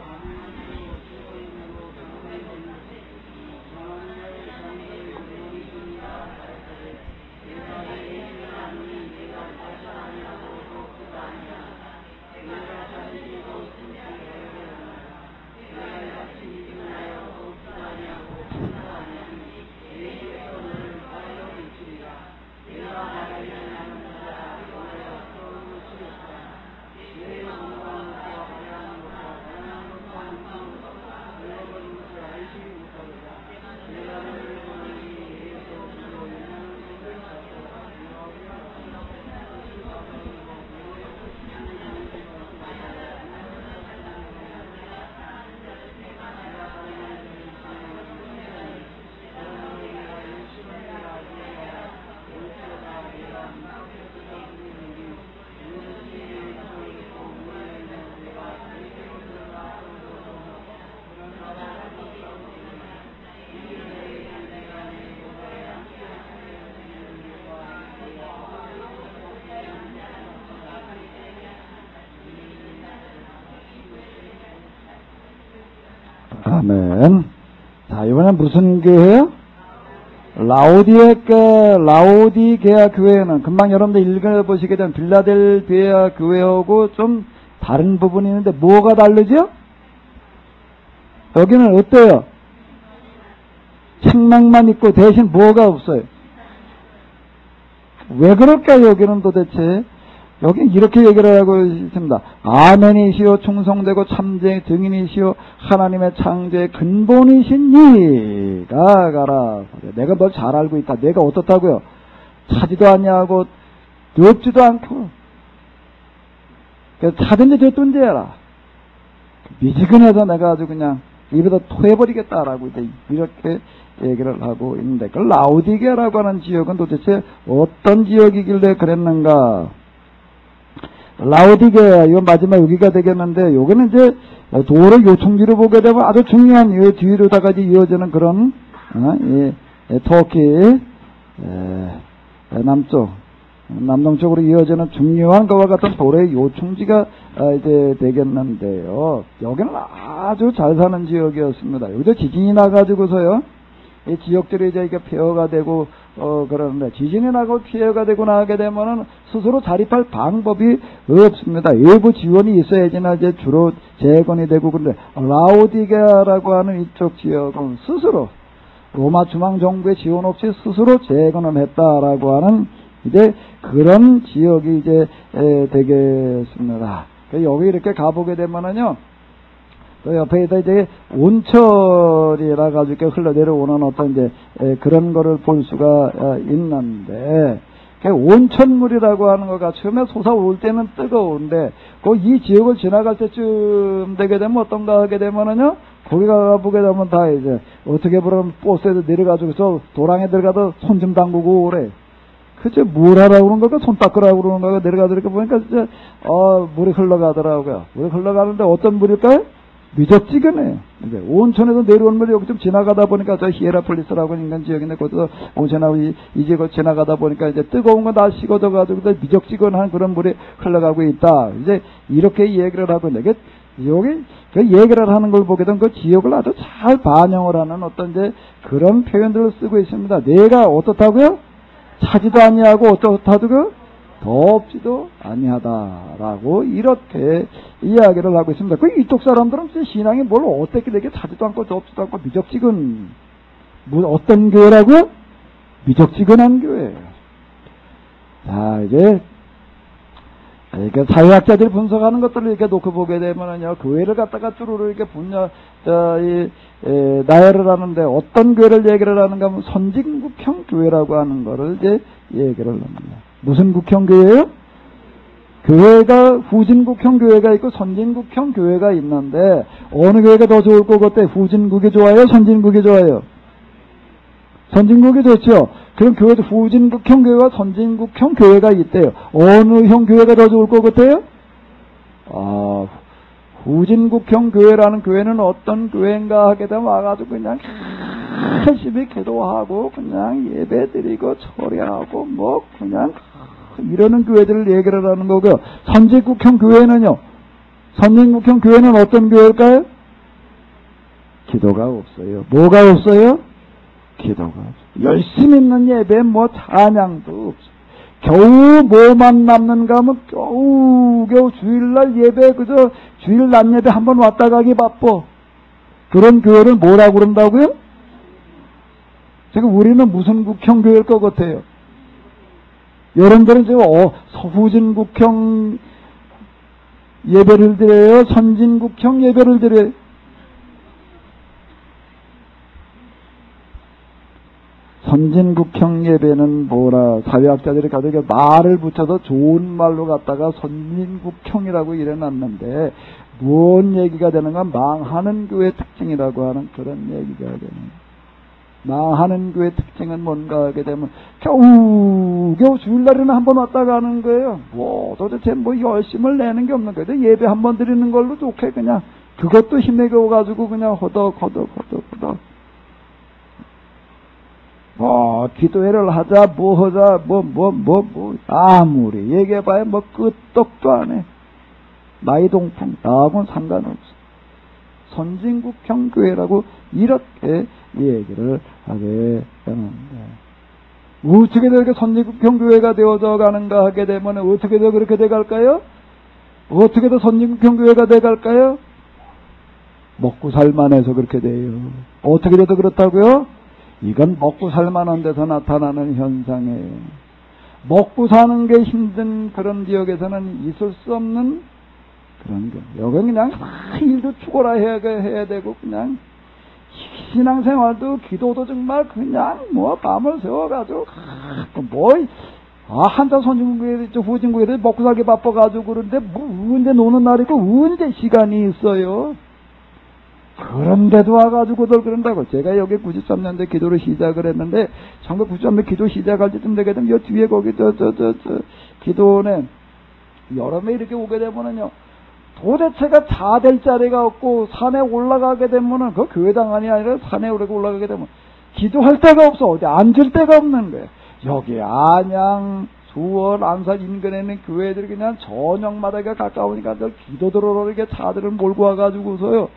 아멘. 자, 이번엔 무슨 교회요? 라오디게아 교회는 금방 여러분들 읽어보시게 되면 빌라델비아 교회하고 좀 다른 부분이 있는데 뭐가 다르죠? 여기는 어때요? 책망만 있고 대신 뭐가 없어요? 왜 그럴까요? 여기는 도대체? 여기 이렇게 얘기를 하고 있습니다. 아멘이시오 충성되고 참된 증인이시오 하나님의 창조의 근본이신 이가 가라. 내가 뭘 잘 알고 있다. 내가 어떻다고요? 차지도 않냐고 없지도 않고 차든지 됐든지 해라. 미지근해서 내가 아주 그냥 입에다 토해버리겠다라고 이렇게 얘기를 하고 있는데 그 라오디게아라고 하는 지역은 도대체 어떤 지역이길래 그랬는가? 라오디게아, 이건 마지막 여기가 되겠는데, 요거는 이제 도를 요충지로 보게 되면 아주 중요한 이 뒤로다가 이어지는 그런, 터키, 남동쪽으로 이어지는 중요한 것과 같은 도의 요충지가 이제 되겠는데요. 여기는 아주 잘 사는 지역이었습니다. 여기서 지진이 나가지고서요, 이 지역들이 이제 이게 폐허가 되고, 그러는데, 지진이 나고 피해가 되고 나게 되면은 스스로 자립할 방법이 없습니다. 일부 지원이 있어야지나 이제 주로 재건이 되고, 근데, 라오디게아라고 하는 이쪽 지역은 스스로, 로마 중앙 정부의 지원 없이 스스로 재건을 했다라고 하는 이제 그런 지역이 이제 되겠습니다. 여기 이렇게 가보게 되면은요, 또 옆에다 이제 온천이라 가지고 이렇게 흘러내려오는 어떤 이제 그런 거를 볼 수가 있는데, 온천물이라고 하는 거가 처음에 솟아올 때는 뜨거운데, 이 지역을 지나갈 때쯤 되게 되면 어떤가 하게 되면은요, 거기 가보게 되면 다 이제 어떻게 보면 버스에도 내려가지고서 도랑에 들어가도 손 좀 담그고 오래. 그저 뭘 하라고 그러는 걸까? 손 닦으라고 그러는 거가 내려가더니까 보니까 진짜 물이 흘러가더라고요. 물이 흘러가는데 어떤 물일까요? 미적지근해요. 이제 온천에서 내려온 물이 여기 좀 지나가다 보니까 저 히에라폴리스라고 인간 지역인데 거기서 온천하고 이 지역을 지나가다 보니까 이제 뜨거운 거 다 식어져가지고 미적지근한 그런 물이 흘러가고 있다. 이제 이렇게 얘기를 하고 있는데 여기 그 얘기를 하는 걸 보게 되면 그 지역을 아주 잘 반영을 하는 어떤 이제 그런 표현들을 쓰고 있습니다. 내가 어떻다고요? 차지도 아니하고 어떻다고요? 덥지도 아니하다라고 이렇게 이야기를 하고 있습니다. 그 이쪽 사람들은 신앙이 뭘 어떻게 되게 차지도 않고 덥지도 않고 미적지근 어떤 교회라고요? 미적지근한 교회예요. 자, 이제 그러니까 사회학자들이 분석하는 것들을 이렇게 놓고 보게 되면은요, 교회를 갖다가 쭈루루 이렇게 나열을 하는데 어떤 교회를 얘기를 하는가 하면 선진국형 교회라고 하는 거를 이제 얘기를 합니다. 무슨 국형 교회예요? 교회가 후진국형 교회가 있고 선진국형 교회가 있는데 어느 교회가 더 좋을 것 같아? 후진국이 좋아요? 선진국이 좋아요? 선진국이 좋죠. 그럼 교회도 후진국형 교회와 선진국형 교회가 있대요. 어느 형 교회가 더 좋을 것 같아요? 후진국형 교회라는 교회는 어떤 교회인가 하게 되면 와가지고 그냥 열심히 기도하고 그냥 예배드리고 처리하고 뭐 그냥 이러는 교회들을 얘기를 하는 거고요. 선진국형 교회는요. 선진국형 교회는 어떤 교회일까요? 기도가 없어요. 뭐가 없어요? 기도가 없어요. 열심히 있는 예배 뭐 찬양도 없어요. 겨우 뭐만 남는가 하면 겨우 주일날 예배 그저 주일 낮 예배 한번 왔다 가기 바빠. 그런 교회를 뭐라고 그런다고요? 지금 우리는 무슨 국형 교회일 것 같아요? 여러분들은 지금 후진국형 예배를 드려요? 선진국형 예배를 드려요? 선진국형 예배는 뭐라 사회학자들이 가지고 말을 붙여서 좋은 말로 갖다가 선진국형이라고 이래놨는데 무슨 얘기가 되는가? 망하는 교회 특징이라고 하는 그런 얘기가 되는 거예요. 망하는 교회 특징은 뭔가 하게 되면 겨우 주일날에는 한번 왔다 가는 거예요. 뭐 도대체 뭐 열심을 내는 게 없는 거예요. 예배 한번 드리는 걸로 좋게 그냥 그것도 힘내고 가지고 그냥 허덕 뭐 기도회를 하자 뭐 하자 뭐 아무리 얘기해봐야 뭐 끄떡도 안 해. 나이 동풍 나하고는 상관없어. 선진국형 교회라고 이렇게 얘기를 하게 되는데 어떻게 저렇게 선진국형 교회가 되어져 가는가 하게 되면 어떻게 더 그렇게 돼갈까요? 어떻게 더 선진국형 교회가 돼갈까요? 먹고 살만해서 그렇게 돼요. 어떻게 돼서 그렇다고요? 이건 먹고 살만한 데서 나타나는 현상이에요. 먹고 사는 게 힘든 그런 지역에서는 있을 수 없는 그런 거. 여기 그냥 일도 죽어라 해야 되고 그냥 신앙생활도 기도도 정말 그냥 뭐 밤을 새워가지고 한자 선진국에 후진국에 먹고 살기 바빠가지고 그런데 뭐 언제 노는 날이고 언제 시간이 있어요. 그런데도 와가지고들 그런다고. 제가 여기 93년대 기도를 시작을 했는데 1993년대 기도 시작할 때쯤 되게 되면 요 뒤에 거기 기도원에 여름에 이렇게 오게 되면은요 도대체가 자될 자리가 없고 산에 올라가게 되면은 그 교회당 아니라 산에 올라가게 되면 기도할 데가 없어. 어디 앉을 데가 없는 거예요. 여기 안양 수원 안산 인근에 있는 교회들이 그냥 저녁마다가 가까우니까 늘 기도 들어오러 이렇게 차들을 몰고 와가지고서요.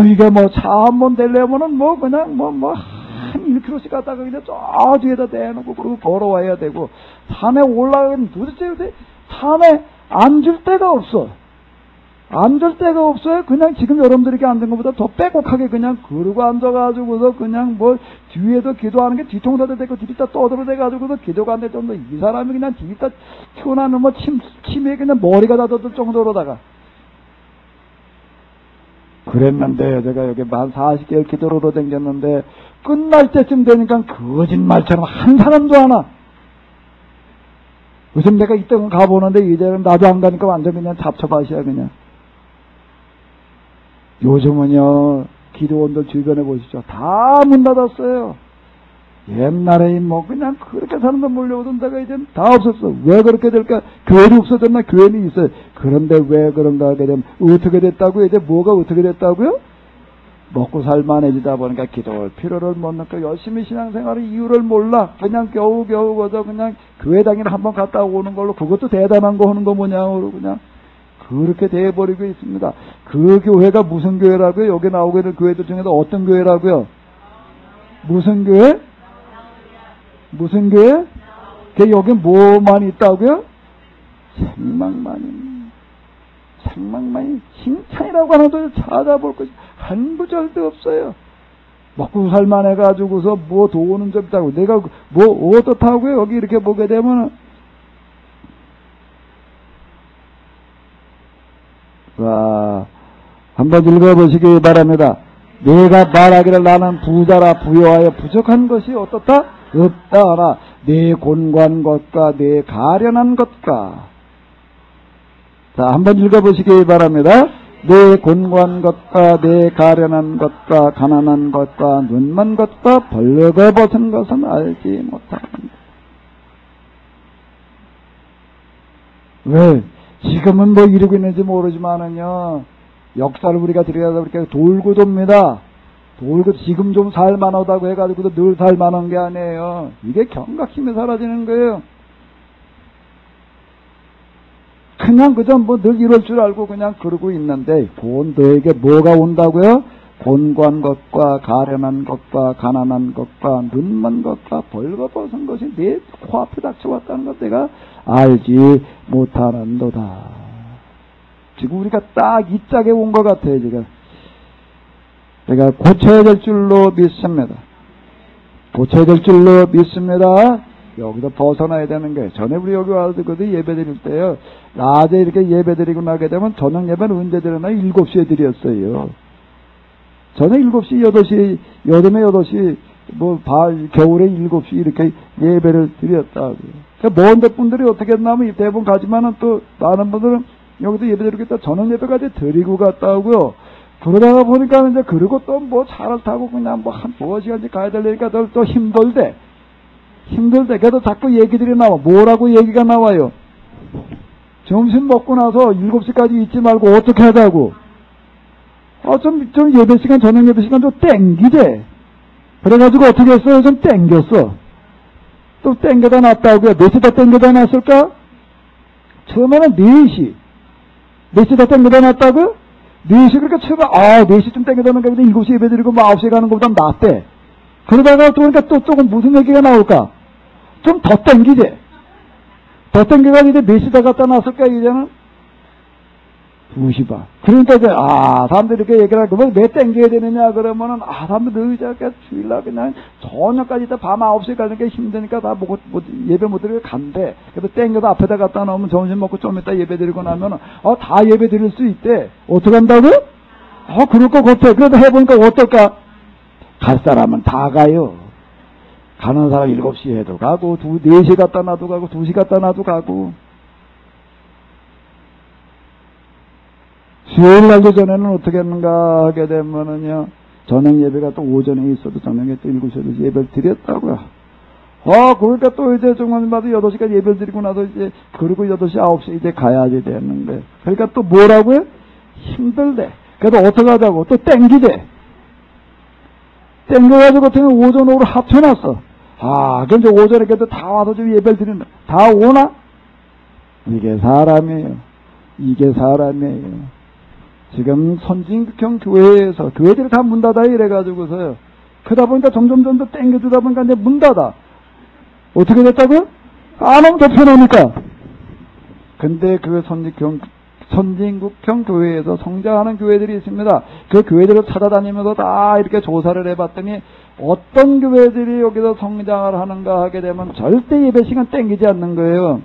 이게 뭐 차 한 번 대려면은 뭐 그냥 한 1km씩 갔다가 그냥 저 뒤에다 대놓고 그러고 걸어와야 되고 산에 올라가면 도대체 산에 앉을 데가 없어. 앉을 데가 없어요. 그냥 지금 여러분들이 이렇게 앉은 것보다 더 빼곡하게 그냥 그러고 앉아가지고서 그냥 뭐 뒤에도 기도하는 게 뒤통수도 되고 뒤다 떠들어대가지고서 기도가 안 될 정도. 이 사람이 그냥 뒤다 튀어나오는 뭐 침에 그냥 머리가 다 젖을 정도로다가. 그랬는데 제가 여기 만 40개월 기도로 댕겼는데 끝날 때쯤 되니까 거짓말처럼 한 사람도 안 와. 요즘 내가 이때는 가보는데 이제는 나도 안 가니까 완전 그냥 잡초밭이야 그냥. 요즘은요 기도원들 주변에 보시죠. 다 문 닫았어요. 옛날에 뭐 그냥 그렇게 사람들 몰려오던 데가 이제는 다 없었어. 왜 그렇게 될까? 교회는 없어졌나? 교회는 있어요. 그런데 왜 그런가 하게 되면 어떻게 됐다고요? 이제 뭐가 어떻게 됐다고요? 먹고 살만해지다 보니까 기도할 필요를 못 느껴 열심히 신앙생활의 이유를 몰라. 그냥 겨우겨우 거저 그냥 교회 당일 한번 갔다 오는 걸로 그것도 대단한 거 하는 거 뭐냐고 그냥 그렇게 돼버리고 있습니다. 그 교회가 무슨 교회라고요? 여기 나오고 있는 교회들 중에서 어떤 교회라고요? 무슨 교회? 무슨 교회? 여기 뭐만 있다고요? 생망만이 칭찬이라고 하나도 찾아볼 것이 한 구절도 없어요. 먹고 살만 해가지고서 뭐 도우는 점 있다고. 내가 뭐 어떻다고요? 여기 이렇게 보게 되면 와, 한번 읽어보시기 바랍니다. 내가 말하기를 나는 부자라 부여하여 부족한 것이 어떻다? 없다 하나 내 곤고한 것과 내 가련한 것과. 자, 한번 읽어보시기 바랍니다. 내 곤고한 것과 내 가련한 것과 가난한 것과 눈먼 것과 벌거벗은 것은 알지 못합니다. 왜? 지금은 뭐 이러고 있는지 모르지만은요, 역사를 우리가 들여다보다 보니까 돌고 돕니다. 돌고 지금 좀 살만하다고 해가지고도 늘 살만한 게 아니에요. 이게 경각심이 사라지는 거예요. 그냥 그저 뭐 늘 이럴 줄 알고 그냥 그러고 있는데, 곧 너에게 뭐가 온다고요? 곤고한 것과 가련한 것과 가난한 것과 눈먼 것과 벌거벗은 것이 내 코앞에 닥쳐왔다는 것 내가 알지 못하는도다. 지금 우리가 딱 이 짝에 온 것 같아요. 제가 고쳐야 될 줄로 믿습니다. 고쳐야 될 줄로 믿습니다. 여기서 벗어나야 되는 거예요. 전에 우리 여기 와서 예배 드릴 때요, 낮에 이렇게 예배 드리고 나게 되면 저녁 예배는 언제 드렸나요? 7시에 드렸어요. 전에 7시, 8시, 여름에 8시, 겨울에 7시 이렇게 예배를 드렸다고요. 그러니까 먼 데 분들이 어떻게 했냐면 대부분 가지만은 또 많은 분들은 여기서 예배 드리겠다 저녁 예배까지 드리고 갔다고요. 그러다가 보니까 이제 그리고 또 뭐 차를 타고 그냥 한 2시간씩 가야 되니까 또 힘들대. 그래도 자꾸 얘기들이 나와. 뭐라고 얘기가 나와요? 점심 먹고 나서 7시까지 있지 말고 어떻게 하자고. 좀 예배 시간, 저녁 예배 시간 좀 땡기재. 그래가지고 어떻게 했어요? 좀 땡겼어. 또 땡겨다 놨다고요. 몇 시다 땡겨다 놨을까? 처음에는 4시. 몇 시다 땡겨다 놨다고요? 4시, 그러니까 처음에, 4시쯤 땡겨다 놓으니까 7시 예배 드리고 9시에 가는 것보다 낫대. 그러다가 또, 그러니까 또 조금 무슨 얘기가 나올까? 좀 더 땡기재. 더 땡겨가지고 이제 몇 시다 갖다 놨을까, 이제는? 2시 반. 그러니까 이제, 사람들이 이렇게 얘기를 하고, 왜 땡겨야 되느냐, 그러면은, 사람들 늘 저렇게 주일날 그냥 저녁까지 있다 밤 9시에 가는 게 힘드니까 다 예배 못 드리고 간대. 그래서 땡겨도 앞에다 갖다 놓으면 점심 먹고 좀 이따 예배 드리고 나면은, 다 예배 드릴 수 있대. 어떻게 한다고? 그럴 것 같아. 그래도 해보니까 어떨까? 갈 사람은 다 가요. 가는 사람 7시 해도 가고, 4시 갖다 놔도 가고, 2시 갖다 놔도 가고. 수요일 날도 전에는 어떻게 했는가 하게 되면은요, 저녁 예배가 또 오전에 있어도 저녁에 또 7시에 예배를 드렸다고요. 그러니까 또 이제 중간마다 8시까지 예배를 드리고 나서 이제, 그리고 8시, 9시 이제 가야지 되는데. 그러니까 또 뭐라고요? 힘들대. 그래도 어떻게 하자고? 또 땡기대. 땡겨가지고 어떻게 오전, 오후로 합쳐놨어. 그럼 이제 오전에 그래도 다 와서 좀 예배를 드린다. 다 오나? 이게 사람이에요. 지금 선진국형 교회에서, 교회들이 다 문 닫아 이래가지고서요. 그러다 보니까 점점 더 땡겨주다 보니까 이제 문 닫아. 어떻게 됐다고요? 안 오면 더 편하니까. 근데 그 선진국형 교회에서 성장하는 교회들이 있습니다. 그 교회들을 찾아다니면서 다 이렇게 조사를 해봤더니 어떤 교회들이 여기서 성장을 하는가 하게 되면 절대 예배 시간 땡기지 않는 거예요.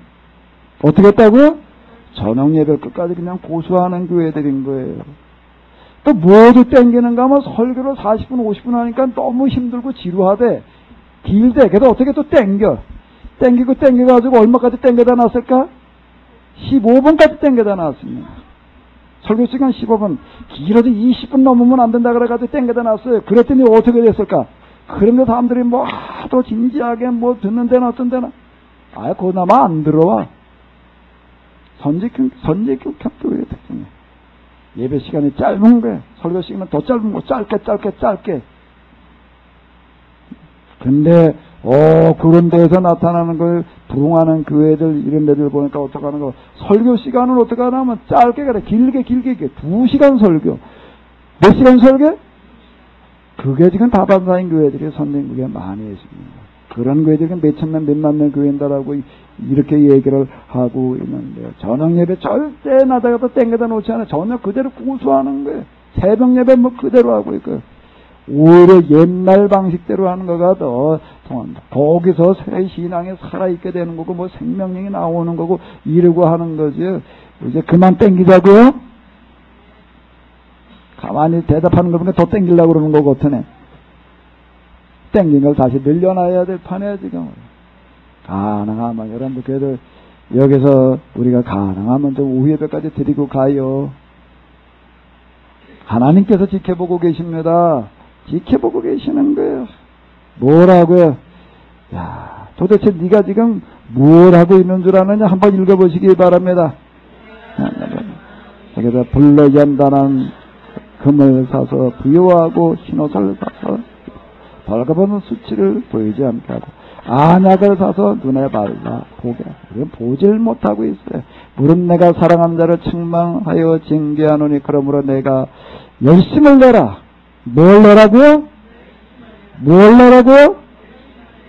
어떻게 했다고요? 저녁 예배 끝까지 그냥 고수하는 교회들인 거예요. 또 모두 땡기는가 하면 설교를 40분 50분 하니까 너무 힘들고 지루하대. 길대. 그래서 어떻게 또 땡기고 땡겨가지고 얼마까지 땡겨다 놨을까? 15분까지 땡겨다 놨습니다. 설교 시간 15분. 길어도 20분 넘으면 안 된다 그래가지고 땡겨다 놨어요. 그랬더니 어떻게 됐을까? 그런데 사람들이 뭐 하도 진지하게 뭐 듣는 데나 어떤 데나 아예 그나마 안 들어와. 선지교 교회의 특징이에요. 예배 시간이 짧은 거예요. 설교 시간은 더 짧은 거, 짧게. 근데, 그런 데에서 나타나는 걸 부흥하는 교회들, 이런 데들 보니까 어떡하는 거. 설교 시간은 어떻게 하냐면 짧게 그래. 길게. 2시간 설교. 몇 시간 설교? 그게 지금 다반사인 교회들이 선진국에 많이 있습니다. 그런 교회들이 몇천명, 몇만 명 교회인다라고 이렇게 얘기를 하고 있는데요. 저녁 예배 절대 나다가도 땡겨다 놓지 않아요. 저녁 그대로 고수하는 거예요. 새벽 예배 뭐 그대로 하고 있고요. 오히려 옛날 방식대로 하는 거가 더 통합니다. 거기서 새 신앙에 살아있게 되는 거고 뭐 생명력이 나오는 거고 이러고 하는 거죠. 이제 그만 땡기자고요? 가만히 대답하는 거 보니까 더 땡기려고 그러는 거 같으네. 땡긴 걸 다시 늘려놔야 될 판에 지금. 가능하면 여러분들 그래도 여기서 우리가 가능하면 좀 오후 예배까지 드리고 가요. 하나님께서 지켜보고 계십니다. 지켜보고 계시는 거예요. 뭐라고요? 야, 도대체 네가 지금 뭘 하고 있는 줄 아느냐? 한번 읽어보시기 바랍니다. 여기서 불러연단한 금을 사서 부여하고 흰옷을 사서 벌거벗은 수치를 보이지 않게 하고 안약을 사서 눈에 발라 보게 하고 보질 못하고 있어요. 물은 내가 사랑하는 자를 책망하여 징계하노니 그러므로 내가 열심을 내라. 뭘 내라고요?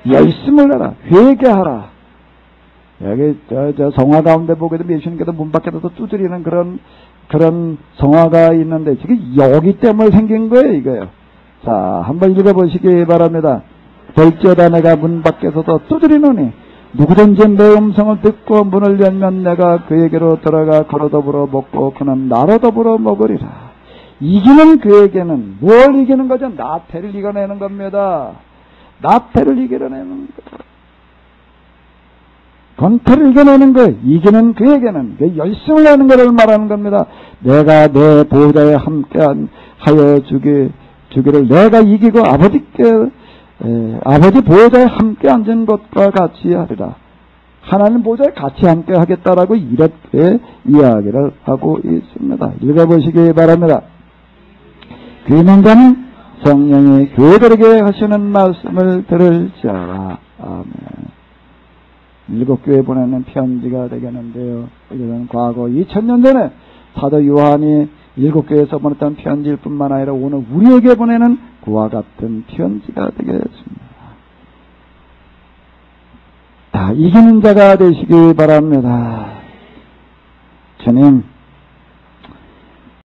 열심을 내라. 회개하라. 여기 저 성화 가운데 보게 되면 예수님께서 문 밖에서도 두드리는 그런 성화가 있는데 지금 여기 때문에 생긴 거예요, 이거요. 자, 한번 읽어보시기 바랍니다. 볼지어다 내가 문 밖에서도 두드리노니 누구든지 내 음성을 듣고 문을 열면 내가 그에게로 들어가 그로 더불어 먹고 그는 나로 더불어 먹으리라. 이기는 그에게는 뭘 이기는 거죠? 나태를 이겨내는 겁니다. 나태를 이겨내는 거죠. 권태를 이겨내는 거예요. 이기는 그에게는 열심을 내는 것을 말하는 겁니다. 내가 내 보호자에 함께 하여 주기를 내가 이기고 아버지 보호자에 함께 앉은 것과 같이 하리라. 하나님 보호자에 같이 함께 하겠다라고 이렇게 이야기를 하고 있습니다. 읽어보시기 바랍니다. 귀는 자는 성령이 교회들에게 하시는 말씀을 들을지어라. 아멘. 7교회 보내는 편지가 되겠는데요. 이것은 과거 2000년 전에 사도 요한이 7교회에서 보냈던 편지일 뿐만 아니라 오늘 우리에게 보내는 그와 같은 편지가 되겠습니다. 다 이기는 자가 되시기 바랍니다. 주님,